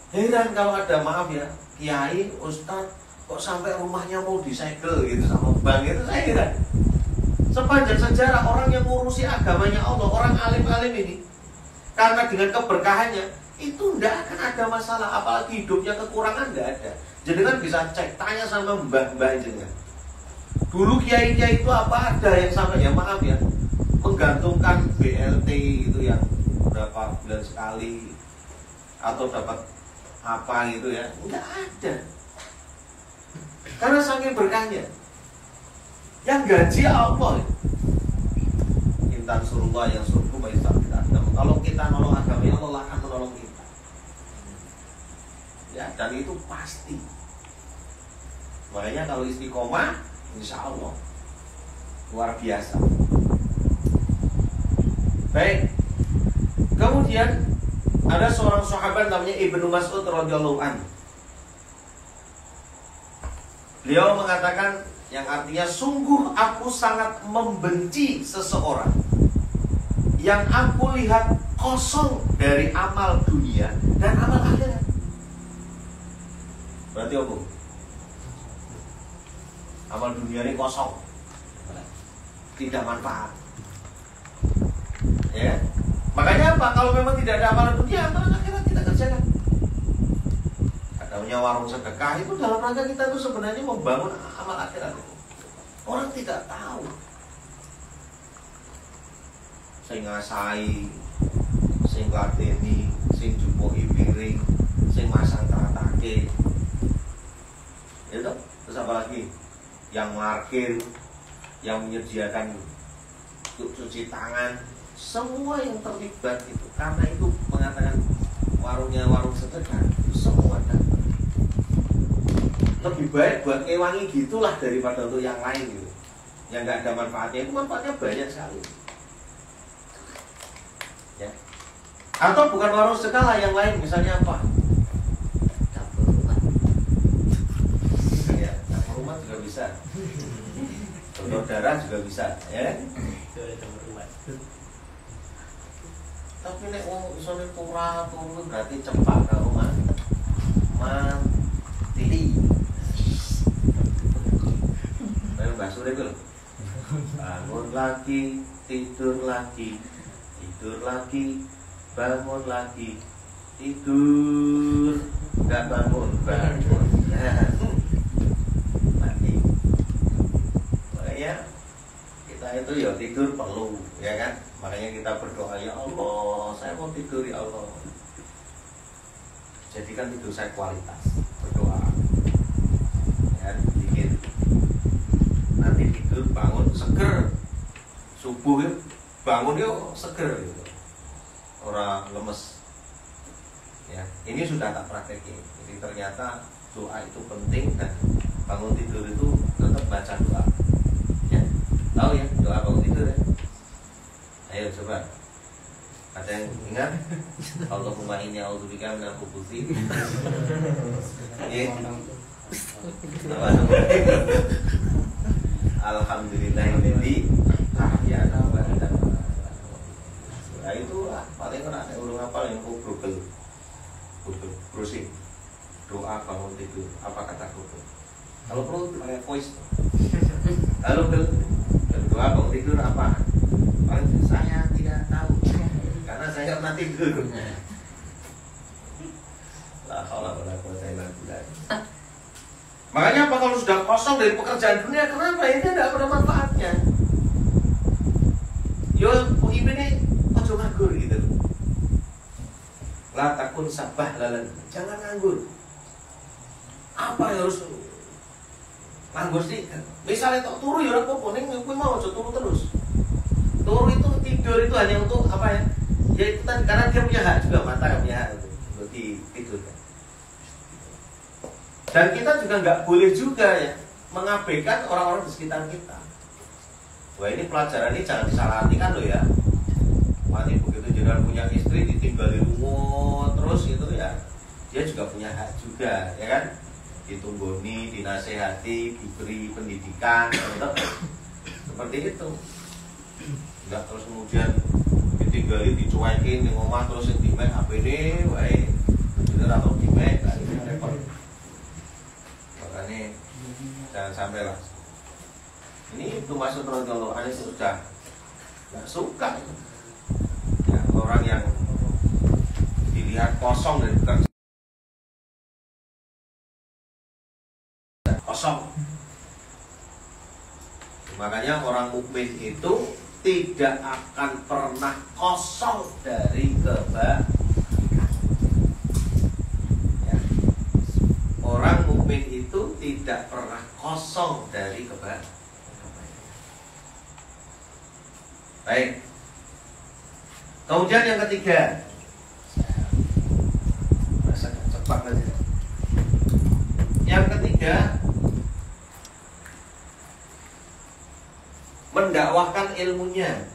heran kalau ada, maaf ya, kiai, ustadz, kok sampai rumahnya mau disegel gitu sama bank, itu saya heran. Sepanjang sejarah orang yang ngurusi agamanya Allah, orang alim-alim ini, karena dengan keberkahannya itu tidak akan ada masalah, apalagi hidupnya kekurangan tidak ada. Jadi kan bisa cek, tanya sama mbah-mbah jenengan. Dulu kiai-kiai itu apa ada yang sampai, ya maaf ya, menggantungkan BLT itu yang berapa bulan sekali atau dapat apa gitu ya, nggak ada. Karena saking berkahnya. Yang gaji Allah. Intan surullah yang surku baik kita. Kalau kita nolong agama Allah akan menolong kita. Ya, dan itu pasti. Makanya kalau istiqomah, insya Allah luar biasa. Baik. Kemudian ada seorang sahabat namanya Ibnu Mas'ud radhiyallahu anhu. Beliau mengatakan yang artinya, sungguh aku sangat membenci seseorang yang aku lihat kosong dari amal dunia dan amal akhirat. Berarti apa? Amal dunia ini kosong, tidak manfaat. Ya, makanya apa? Kalau memang tidak ada amal dunia, amal akhirat kita kerjakan. Adanya warung sedekah itu dalam rangka kita itu sebenarnya membangun amal akhirat. Orang tidak tahu. Sing ngasai, sing gladeni, sing jumpohi piring, sing masang keratake. Itu terus apa lagi? Yang markir, yang menyediakan untuk cuci tangan, semua yang terlibat itu, karena itu mengatakan warungnya warung sedekah, semua datang. Lebih baik buat ngewangi gitulah daripada untuk yang lain gitu. yang nggak ada manfaatnya, itu manfaatnya banyak sekali. Ya. Atau bukan warung segala, yang lain misalnya apa? Dapur rumah. Ya, dapur rumah juga bisa. Donor darah juga bisa, ya. Tapi nek wong iso nek ora turu berarti cepat ke rumah. Mati. Mbak Suri itu loh. Bangun lagi, tidur lagi, tidur lagi, bangun lagi, tidur, nggak bangun, bangun. Mati. Makanya kita itu ya tidur perlu, ya kan? Makanya kita berdoa, ya Allah, saya mau tidur ya Allah. Jadikan tidur saya kualitas, berdoa. Ya, bikin. Nanti tidur bangun seger, subuh ya bangun yuk seger gitu. Orang lemes. Ya, ini sudah tak praktekin. Jadi ternyata doa itu penting dan bangun tidur itu tetap baca doa. Ya, tahu ya doa bangun tidur ya. Ayo coba. Ada yang ingat? Allahumma inni a'udzubika minal khubuthi. Alhamdulillahilladzi ahyana ba'da. Nah itu paling kan ada urung apa yang Google browsing doa bangun tidur, apa kata Google. Kalau perlu pakai voice. Halo Google, doa bangun tidur apa? Paling saya tidak tahu karena saya pernah tidur. La haula wala quwwata illa billah. Makanya apa kalau sudah kosong dari pekerjaan dunia, kenapa? Ini tidak ada manfaatnya. Yo, ini ojo nganggur gitu. La takun sabah lalan, jangan nganggur. Apa yang harus nganggur sih? Misalnya tak turu ya ora apa-apa, ning kowe mau aja turu terus. Turu itu tidur itu hanya untuk apa ya? Ya itu kan karena dia punya hak juga, mata punya hak untuk tidur kan. Dan kita juga nggak boleh juga ya mengabaikan orang-orang di sekitar kita. Wah ini pelajaran ini jangan disalahartikan loh ya. Mati begitu jangan punya istri ditinggal di rumah terus itu ya, dia juga punya hak juga ya kan. Ditunggoni, dinasehati, diberi pendidikan, tetap seperti itu. Enggak terus kemudian ditinggali, dicuekin di rumah terus yang dimek APD, wae bener atau dimek, nah ini repot. Makanya jangan sampai lah. Ini itu maksud Rasulullah Anies sudah nggak suka ya, orang yang dilihat kosong dan bukan kosong. Makanya orang mukmin itu tidak akan pernah kosong dari kebaikan. Ya. Orang mukmin itu tidak pernah kosong dari kebaikan. Baik. Kemudian yang ketiga, masa cepat aja. Yang ketiga, mendakwahkan ilmunya.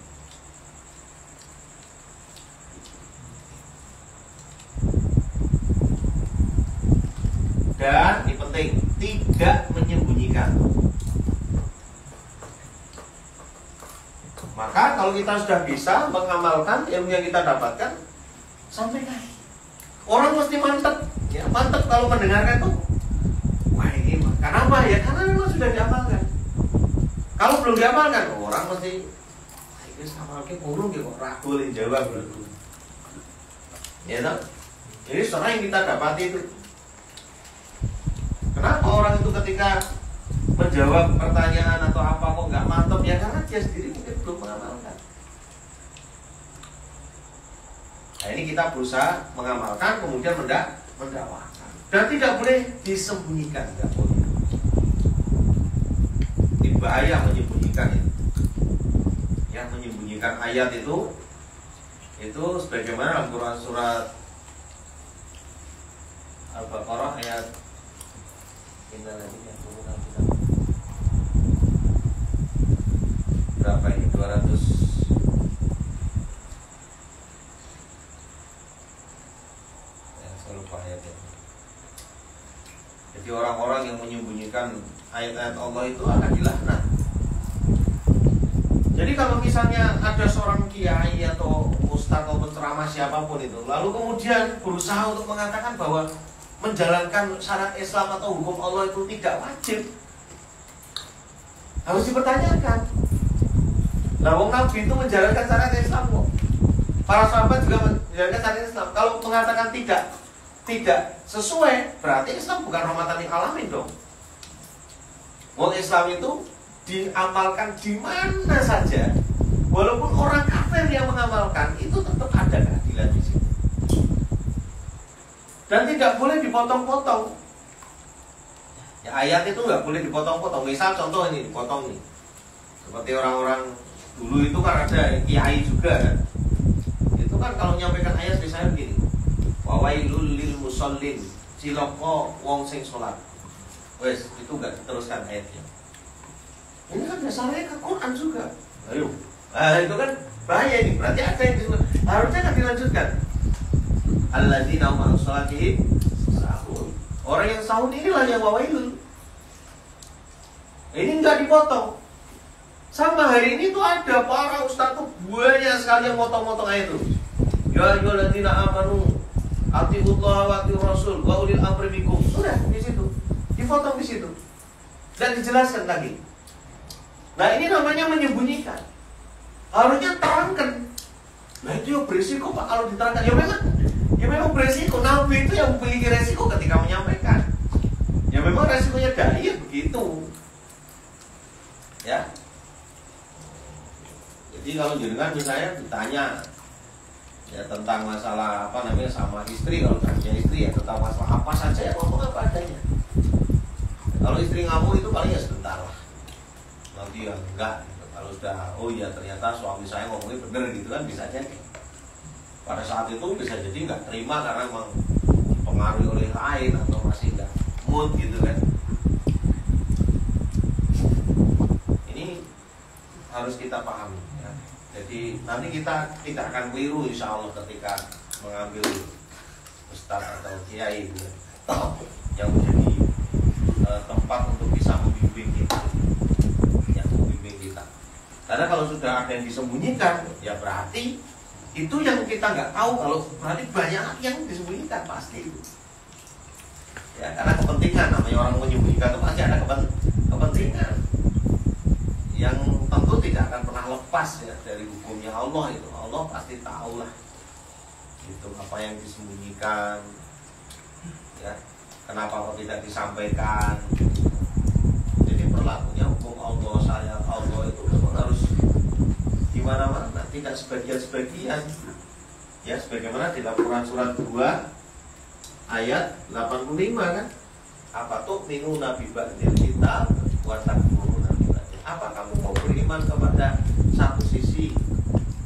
Dan ini penting, tidak menyembunyikan. Maka kalau kita sudah bisa mengamalkan ilmu yang kita dapatkan, sampaikan. Orang mesti mantep, ya mantep kalau mendengarkan itu. Wah ini kenapa ya? Karena memang sudah diamalkan. Kalau belum diamalkan, orang mesti ini sama lagi burung ya kok ragu boleh jawab dulu. Ya tak? Jadi setelah yang kita dapati itu, kenapa orang itu ketika menjawab pertanyaan atau apa kok nggak mantap ya karena dia sendiri mungkin belum mengamalkan. Nah ini kita berusaha mengamalkan kemudian mendakwakan dan tidak boleh disembunyikan, nggak boleh. Ini bahaya menyembunyikan itu. Yang menyembunyikan ayat itu sebagaimana dalam Quran surat Al-Baqarah ayat Jadi orang-orang yang menyembunyikan ayat-ayat Allah itu akan dilaknat. Jadi kalau misalnya ada seorang kiai atau ustadz atau penceramah siapapun itu, lalu kemudian berusaha untuk mengatakan bahwa menjalankan syariat Islam atau hukum Allah itu tidak wajib, harus dipertanyakan. Nah, wong Nabi itu menjalankan syariat Islam kok. Para sahabat juga menjalankan syariat Islam. Kalau mengatakan tidak sesuai, berarti Islam bukan rahmatan lil alamin dong. Wong Islam itu diamalkan di mana saja, walaupun orang kafir yang mengamalkan itu tetap ada keadilan di situ. Dan tidak boleh dipotong-potong. Ya, ayat itu nggak boleh dipotong-potong. Misal contoh ini dipotong nih. Seperti orang-orang dulu itu kan ada kiai juga kan. Itu kan kalau menyampaikan ayat misalnya begini. Wawailul lil musallin, ciloko wong sing salat. Wes, itu nggak diteruskan ayatnya. Ini kan dasarnya ke Quran juga. Ayo. Nah, itu kan bahaya ini. Berarti ada yang disebut. Harusnya kan dilanjutkan. Alladzina hum 'an shalatihim sahun. Orang yang sahun inilah yang wawailul. Ini enggak dipotong. Sama hari ini tuh ada para ustaz tuh banyak sekali yang motong-motong ayat itu. Ya ayyuhalladzina amanu atiullaha wa atiur rasul wa ulil amri minkum. Sudah di situ. Dipotong di situ. Dan dijelaskan lagi. Nah, ini namanya menyembunyikan. Harusnya terangkan. Nah, itu yang berisiko Pak kalau diterangkan. Ya memang berisiko. Nabi itu yang memiliki resiko ketika menyampaikan. Ya memang resikonya dai ya begitu. Ya. Jadi kalau jenengan misalnya ditanya ya tentang masalah apa namanya sama istri, kalau punya istri ya tentang masalah apa saja ya ngomong apa adanya. Kalau istri ngamuk itu paling ya sebentar lah. Nanti ya enggak gitu. Kalau sudah oh ya ternyata suami saya ngomongnya bener gitu kan bisa jadi. Pada saat itu bisa jadi nggak terima karena memang dipengaruhi oleh lain atau masih nggak mood gitu kan. Ini harus kita pahami ya. Jadi nanti kita tidak akan keliru insya Allah ketika mengambil ustaz atau kiai gitu, yang menjadi tempat untuk bisa membimbing kita. Karena kalau sudah ada yang disembunyikan, ya berarti itu yang kita nggak tahu. Kalau berarti banyak yang disembunyikan pasti itu. Ya, karena kepentingan, namanya orang menyembunyikan itu pasti ada kepentingan yang tentu tidak akan pernah lepas ya dari hukumnya Allah itu. Allah pasti tahu lah itu apa yang disembunyikan. Ya, kenapa kok tidak disampaikan? Jadi berlakunya hukum Allah, syariat Allah itu harus di mana-mana, tidak sebagian-sebagian. Ya, sebagaimana di Al-Qur'an surat 2 ayat 85 kan? Apa tuh minu nabi ba'dil kitab wa takfuruna bi ba'dil. Apa kamu mau beriman kepada satu sisi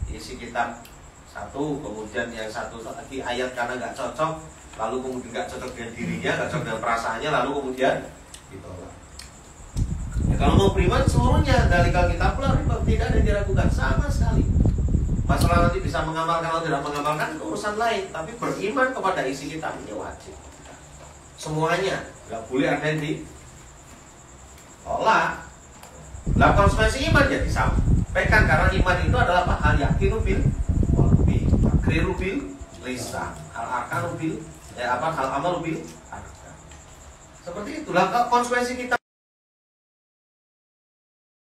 isi kitab satu, kemudian yang satu lagi ayat karena nggak cocok, lalu kemudian nggak cocok dengan dirinya, nggak cocok dengan perasaannya, lalu kemudian ditolak. Ya, kalau mau beriman seluruhnya dari kitab pula tidak ada yang diragukan sama sekali. Masalah nanti bisa mengamalkan atau tidak mengamalkan itu urusan lain, tapi beriman kepada isi kitab ini wajib. Semuanya, nggak boleh ada yang ditolak. Lah konsekuensi iman ya disampaikan karena iman itu adalah apa? Al yakinu bil qalbi, akriru bil lisan, al arkanu bil al amalu bil arkan. Seperti itulah konsekuensi kita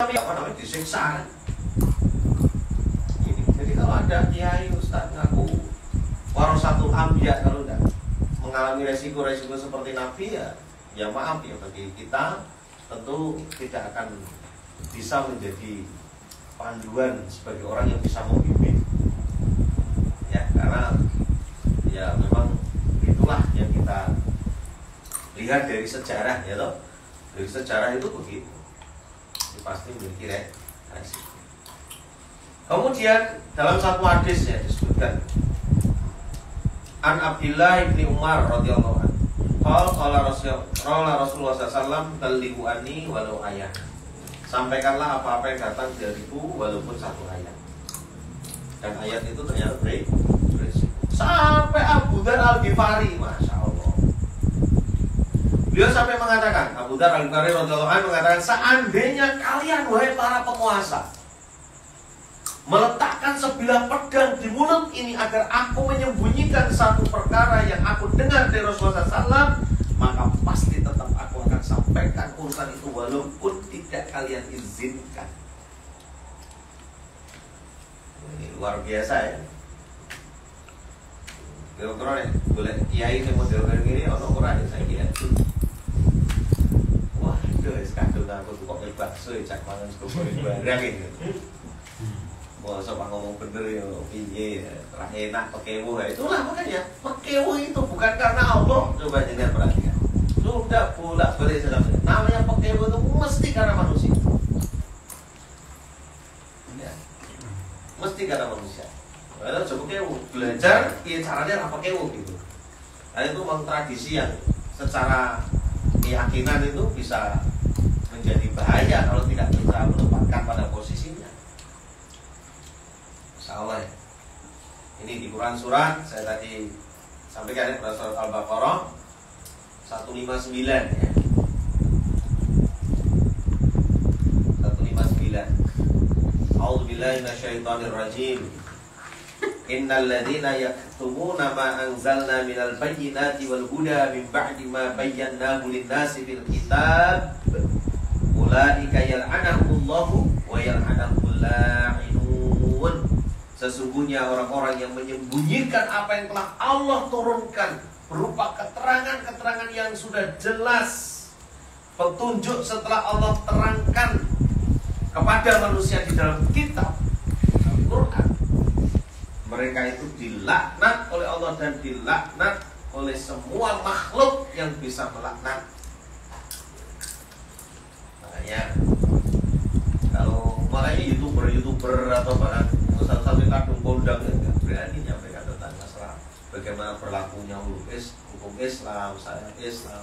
apa namanya disiksa. Jadi kalau ada kiai ustaz ngaku warasatul anbiya, kalau udah mengalami resiko-resiko seperti Nabi ya maaf ya, bagi kita tentu tidak akan bisa menjadi panduan sebagai orang yang bisa membimbing. Ya, karena ya memang itulah yang kita lihat dari sejarah ya toh. Dari sejarah itu begitu. Pasti memiliki resiko. Kemudian dalam satu hadis ya disebutkan An Abdillah ibni Umar radhiyallahu anhu, qala Rasulullah sallallahu alaihi wasallam ballighu anni walau ayat. Sampaikanlah apa-apa yang datang dariku walaupun satu ayat. Dan ayat itu ternyata berisiko. Sampai Abu Dzar Al-Ghifari, masya Allah. Beliau sampai mengatakan, Abu Dzar Al-Ghifari radhiyallahu anhu mengatakan, seandainya kalian wahai para penguasa meletakkan sebilah pedang di mulut ini agar aku menyembunyikan satu perkara yang aku dengar dari Rasulullah SAW, maka pasti tetap aku akan sampaikan urusan itu walaupun tidak kalian izinkan. Ini luar biasa ya. Kira-kira nih, boleh kiai yang model kayak gini, ono ora ya saya kira. Wah, itu kadung aku tuh kok bakso ya cak mangan sego barang gitu. Wah, sopan ngomong bener ya, piye ya, enak pekewo. Itulah makanya, pekewo itu bukan karena Allah. Coba jangan perhatikan. Sudah bolak-balik dalam namanya pekewo itu mesti karena manusia. Ya. Mesti karena manusia. Kalau coba kewo, belajar ya caranya apa kewo gitu. Nah itu memang tradisi yang secara keyakinan itu bisa menjadi bahaya kalau tidak bisa menempatkan pada posisinya. Insyaallah ya. Ini di Quran surat saya tadi sampaikan ya, surat Al-Baqarah 159 ya. 159. A'udzubillahi minasyaitonir rajim. Innal ladzina yaktumuna ma anzalna minal bayyinati wal huda min ba'di ma bayyanahu lin-nasi fil kitab ulaika yal'anuhumullahu wa yal'anuhumul la'inun. Sesungguhnya orang-orang yang menyembunyikan apa yang telah Allah turunkan berupa keterangan-keterangan yang sudah jelas, petunjuk setelah Allah terangkan kepada manusia di dalam kitab Al-Quran, mereka itu dilaknat oleh Allah dan dilaknat oleh semua makhluk yang bisa melaknat. Makanya kalau youtuber atau bahkan satu-satu kadung kondang nggak berani nyampaikan tentang masalah bagaimana berlakunya hukum Islam, syariat Islam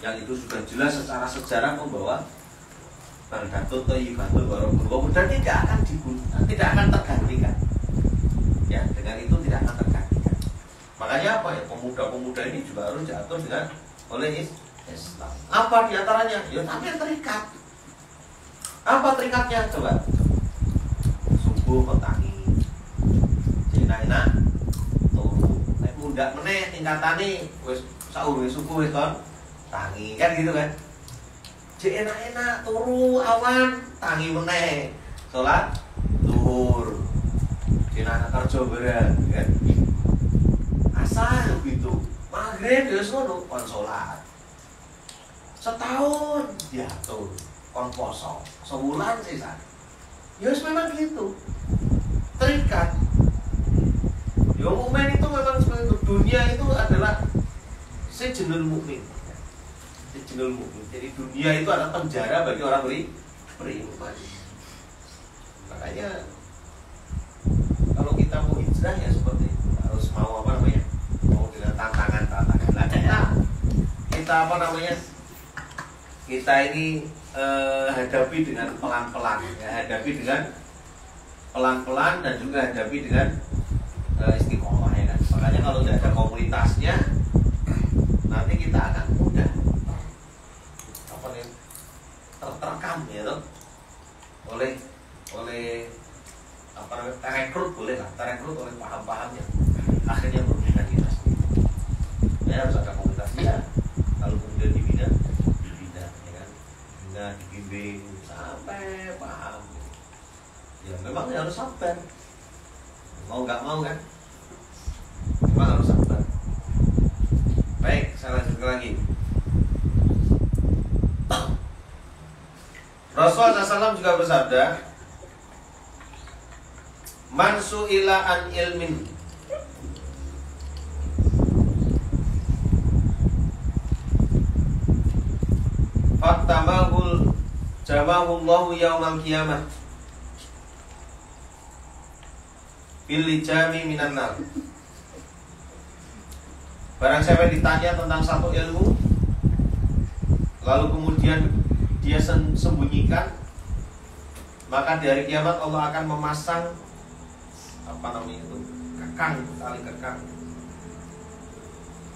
yang itu sudah jelas secara sejarah membawa Baldatun Thayyibatun Warahmatullahi dan tidak akan digunakan, tidak akan tergantikan. Ya, dengan itu tidak akan tergantikan. Makanya apa ya, pemuda-pemuda ini juga harus jatuh dengan oleh Islam. Apa diantaranya? Ya tapi terikat. Apa terikatnya? Coba. Subuh petani. Enak-enak. Turu. Nek mundak meneh tingkatane wis saur wis subuh wis kon tangi kan gitu kan. Jek enak-enak turu awan tangi meneh. Salat zuhur. Anak kerja berat kan. Asal gitu. Maghrib ya sono kon salat. Setahun diatur kon poso. Sebulan sisa. Ya memang gitu. Terikat. Ya mukmin itu memang seperti itu. Dunia itu adalah sejenul mukmin. Sejenul mukmin. Jadi dunia itu adalah penjara bagi orang beriman. Makanya kalau kita mau hijrah ya seperti itu, harus mau apa namanya, mau dengan tantangan-tantangan. Nah, kita apa namanya, kita ini hadapi dengan pelan-pelan, ya, hadapi dengan pelan-pelan dan juga hadapi dengan istiqomah ya kan. Makanya kalau tidak ada komunitasnya, nanti kita akan mudah apa nih terterekam ya toh oleh apa namanya, terekrut boleh lah, terekrut oleh paham-pahamnya, akhirnya merugikan kita sendiri. Ya harus ada komunitasnya. Kalau kemudian dibina ya kan, dibina, dibimbing sampai paham. Ya memang harus sabar. Mau nggak mau kan, memang harus sabar. Baik, saya lanjutkan lagi. Rasulullah SAW juga bersabda, man su'ila an ilmin fattamahul jamahullahu yawmal qiyamah bil lijami minan nar. Barang siapa ditanya tentang satu ilmu lalu kemudian dia sembunyikan, maka di hari kiamat Allah akan memasang apa namanya itu, kekang, tali kekang,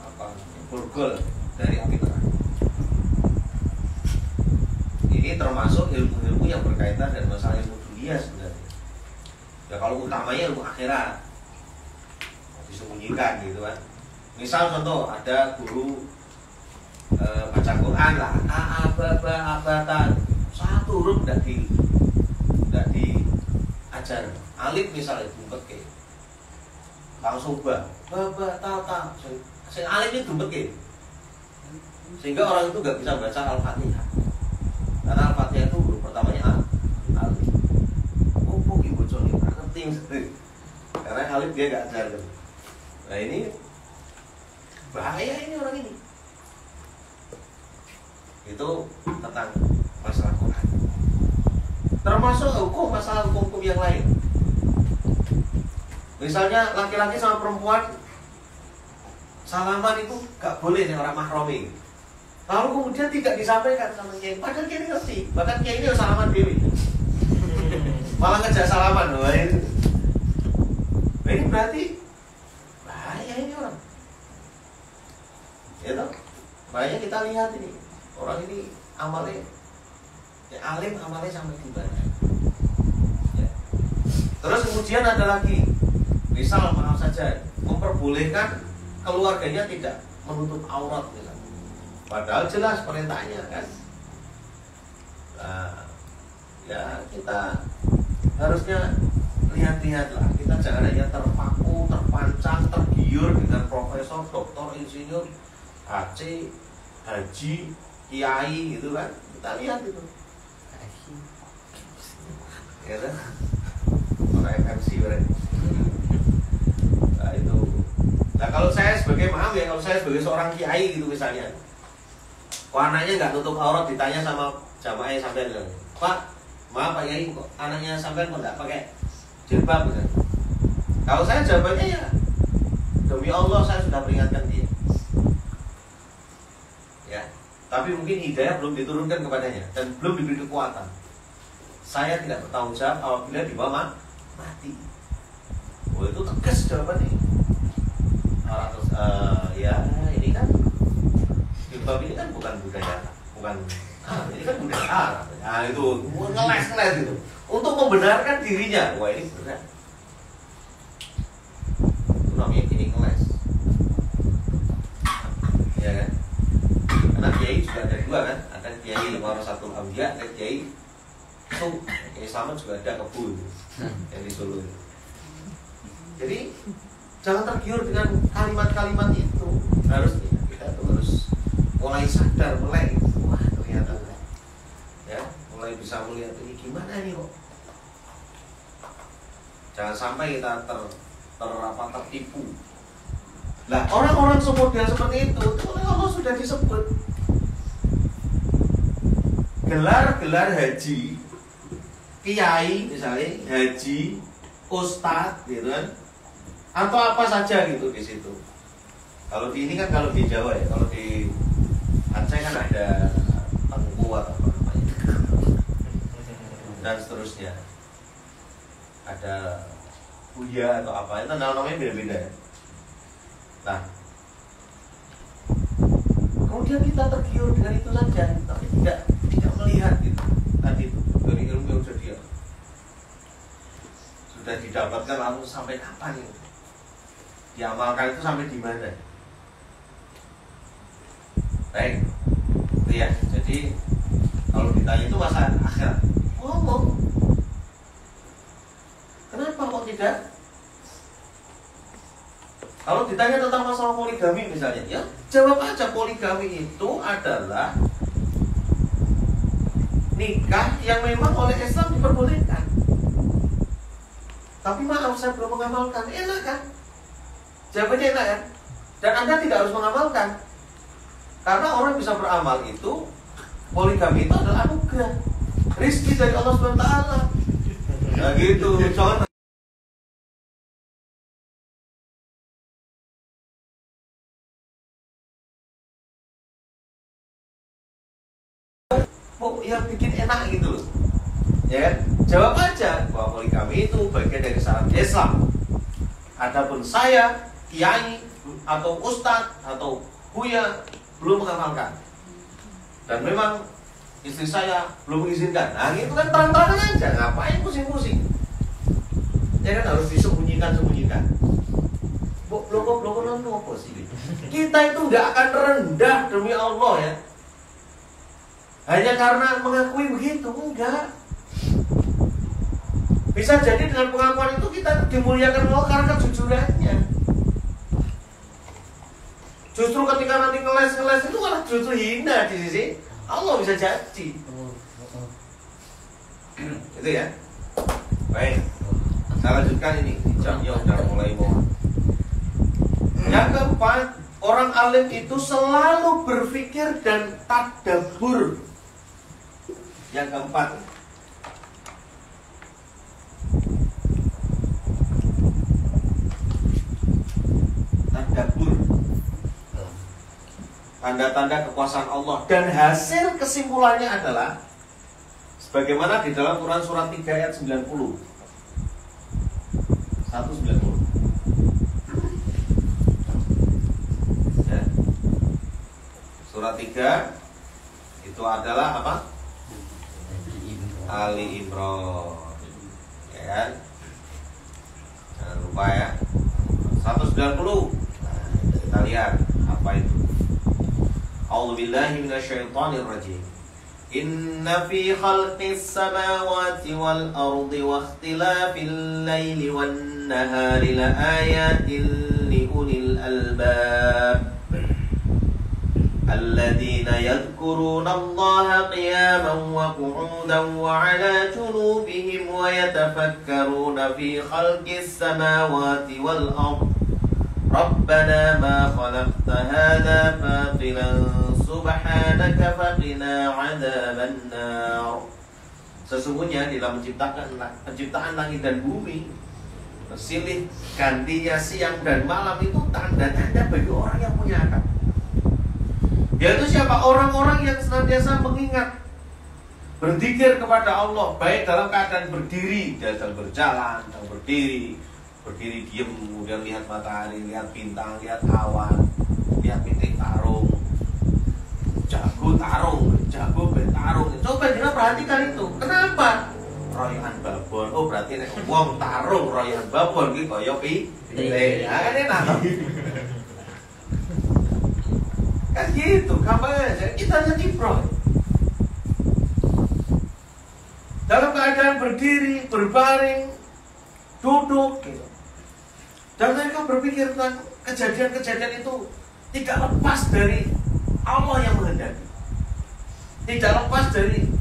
apa borgol dari api neraka. ini termasuk ilmu-ilmu yang berkaitan dengan masalah ilmu dunia sebenarnya. Ya kalau utamanya ilmu akhirat disembunyikan gitu kan. Misal contoh ada guru baca Quran lah, abatan satu huruf tidak diajar. Alif misalnya dumpet langsung ba ta sing alif itu dumpet sehingga orang itu nggak bisa baca Al-Fatihah karena Al-Fatihah itu huruf pertamanya alif. Kok ibu coli ngerti karena alif dia nggak ajar. Nah ini bahaya ini orang ini. Itu tentang masalah Quran. Termasuk masalah hukum yang lain. Misalnya laki-laki sama perempuan salaman itu gak boleh nih orang mahromi. Lalu kemudian tidak disampaikan sama kiai. Padahal kiai ngerti. Bahkan kiai ini salaman dewi. Malah ngejak salaman. Wah ini berarti bahaya ini orang. Ya toh? Makanya kita lihat ini. Orang ini amalnya alim, amalnya sampai di mana ya. Terus kemudian ada lagi, misal maaf saja memperbolehkan keluarganya tidak menutup aurat misalnya. Padahal jelas perintahnya kan. Nah, ya kita harusnya lihat-lihatlah. Kita jangan hanya terpaku, terpancang, tergiur dengan profesor, doktor, insinyur, HC, haji, kiai gitu kan. Kita lihat itu. Ya kan? Orang FMC berarti. Nah itu. Nah kalau saya sebagai kalau saya sebagai seorang kiai gitu misalnya, anaknya nggak tutup aurat, ditanya sama jamaah sampean, Pak, maaf Pak Kiai, kok anaknya sampean kok nggak pakai jilbab gitu. Kalau saya jawabannya ya, demi Allah saya sudah peringatkan dia. Ya, tapi mungkin hidayah belum diturunkan kepadanya dan belum diberi kekuatan. Saya tidak bertanggung jawab apabila dibawa mati. Oh itu tegas jawabannya. Ya ini kan jilbab ini kan bukan budaya, ini kan budaya Arab. Nah itu ngeles gitu. Untuk membenarkan dirinya, wah ini berat. Itu namanya gini ngeles. Ya kan? Karena kiai juga ada dua kan, ada kiai warasatul anbiya, ada kiai itu kiai Slamet juga ada kebun yang di Solo. Jadi jangan tergiur dengan kalimat-kalimat itu. Harusnya kita tuh harus mulai sadar, mulai wah ternyata ya, mulai bisa melihat ini gimana nih kok. Jangan sampai kita tertipu. Nah, orang-orang semodel seperti itu oleh Allah sudah disebut gelar-gelar haji, kiai misalnya, haji, ustadz gitu kan, atau apa saja gitu di situ. Kalau di ini kan, kalau di Jawa ya, kalau di Aceh kan ada tengku atau apa namanya dan seterusnya, ada buya atau apa, itu namanya beda-beda ya. Nah, kemudian kita tergiur dengan itu saja, tapi tidak melihat gitu. Tadi itu dari ilmu yang sudah didapatkan, lalu sampai kapan itu diamalkan, itu sampai di mana? Baik, itu ya. Jadi kalau ditanya itu masalah akhirat, ngomong. Kenapa kok tidak? Kalau ditanya tentang masalah poligami misalnya, ya jawab aja, poligami itu adalah nikah yang memang oleh Islam diperbolehkan. Tapi maaf, saya belum mengamalkan. Enak kan? Jawabannya enak kan? Dan Anda tidak harus mengamalkan. Karena orang bisa beramal itu, poligami itu adalah anugerah, rizki dari Allah SWT. Nah gitu, contoh. Yang bikin enak gitu loh, ya kan? Jawab aja bahwa poligami itu bagian dari syariat Islam. Adapun saya, kiai atau ustadz atau buya belum mengamalkan. Dan memang istri saya belum mengizinkan. Nah itu kan terang-terangan aja, ngapain pusing-pusing? Ya kan harus disembunyikan-sembunyikan. Bloko-bloko apa sih? Kita itu nggak akan rendah demi Allah ya. Hanya karena mengakui begitu, enggak. Bisa jadi dengan pengakuan itu kita dimuliakan Allah karena kejujurannya. Justru ketika nanti ngeles itu malah justru hina di sisi Allah, bisa jadi. Itu ya. Baik. Saya lanjutkan ini. Jamnya udah mulai mau. Yang keempat, orang alim itu selalu berpikir dan tadabbur. Yang keempat, tadabbur. Tanda-tanda kekuasaan Allah. Dan hasil kesimpulannya adalah sebagaimana di dalam Quran surat 3 ayat 90. 190. Ya. Surat 3 itu adalah apa? Ali Imran. Ya kan? Jangan lupa ya. 190. Nah, kita lihat apa itu. A'udzubillahi minasyaitonirrajim. Inna fi khalqis samawati wal ardi wa ikhtilafil laili wan nahari la ayatin li ulil albab alladzina yadhkuruna Allaha qiyaman wa qu'udan wa 'ala junubihim wa yatafakkaruna fi khalqis samawati wal ardi Rabbana ma khalaqta hadza batilan subhanaka faqina 'adzabannar. Sesungguhnya dalam penciptaan langit dan bumi, silih gantinya siang dan malam itu tanda-tanda bagi orang yang punya akal. Yaitu siapa? Orang-orang yang senantiasa mengingat, berzikir kepada Allah, baik dalam keadaan berdiri, dalam berjalan, dalam berdiri diem, kemudian lihat matahari, lihat bintang, lihat awan, lihat pitik tarung, jago tarung. Coba kita perhatikan itu. Kenapa? Royoan babon. Oh berarti nek wong tarung royoan babon iki kaya pitik. Ya kan enak. Kan gitu, gampang aja. Kita jadi pro. Dalam keadaan berdiri, berbaring, duduk gitu. Dan mereka berpikir tentang kejadian-kejadian itu tidak lepas dari Allah yang menghendaki, tidak lepas dari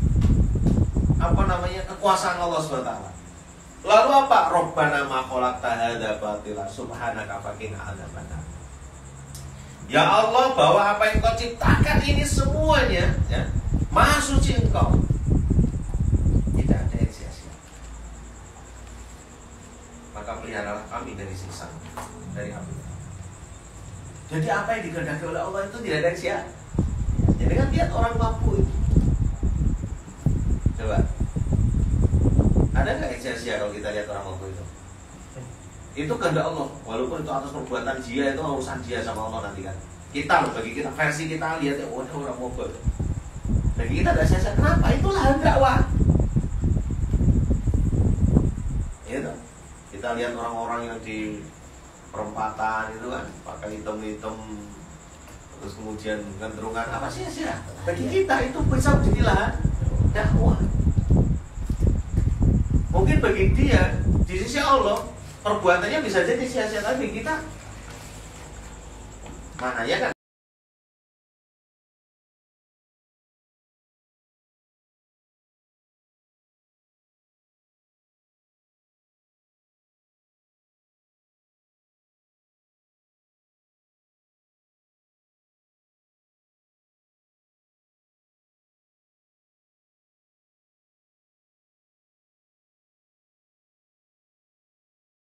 kekuasaan Allah SWT. Lalu apa? Rabbana ma khalaqta hadza batila subhanaka faqina adzabannar. Ya Allah, bahwa apa yang Kau ciptakan ini semuanya ya, Maha suci Engkau, tidak ada yang sia-sia. Maka peliharalah kami dari siksa, dari api. Jadi apa yang dikehendaki oleh Allah itu tidak ada yang sia. Jadi kan lihat orang mampu itu. Coba, ada nggak yang sia-sia kalau kita lihat orang mampu itu? Itu kehendak Allah, walaupun itu atas perbuatan dia, itu urusan dia sama Allah nanti kan. Kita loh, bagi kita versi kita lihat ya, oh orang mampu. Bagi kita tidak sia-sia. Kenapa? Itulah dakwah. Gitu. Kita lihat orang-orang yang di perempatan itu kan pakai hitam-hitam, terus kemudian gantungan, apa sih ya? Bagi kita itu bisa menjadi lahan dakwah. Mungkin bagi dia di sisi Allah perbuatannya bisa jadi sia-sia, tapi kita mana ya kan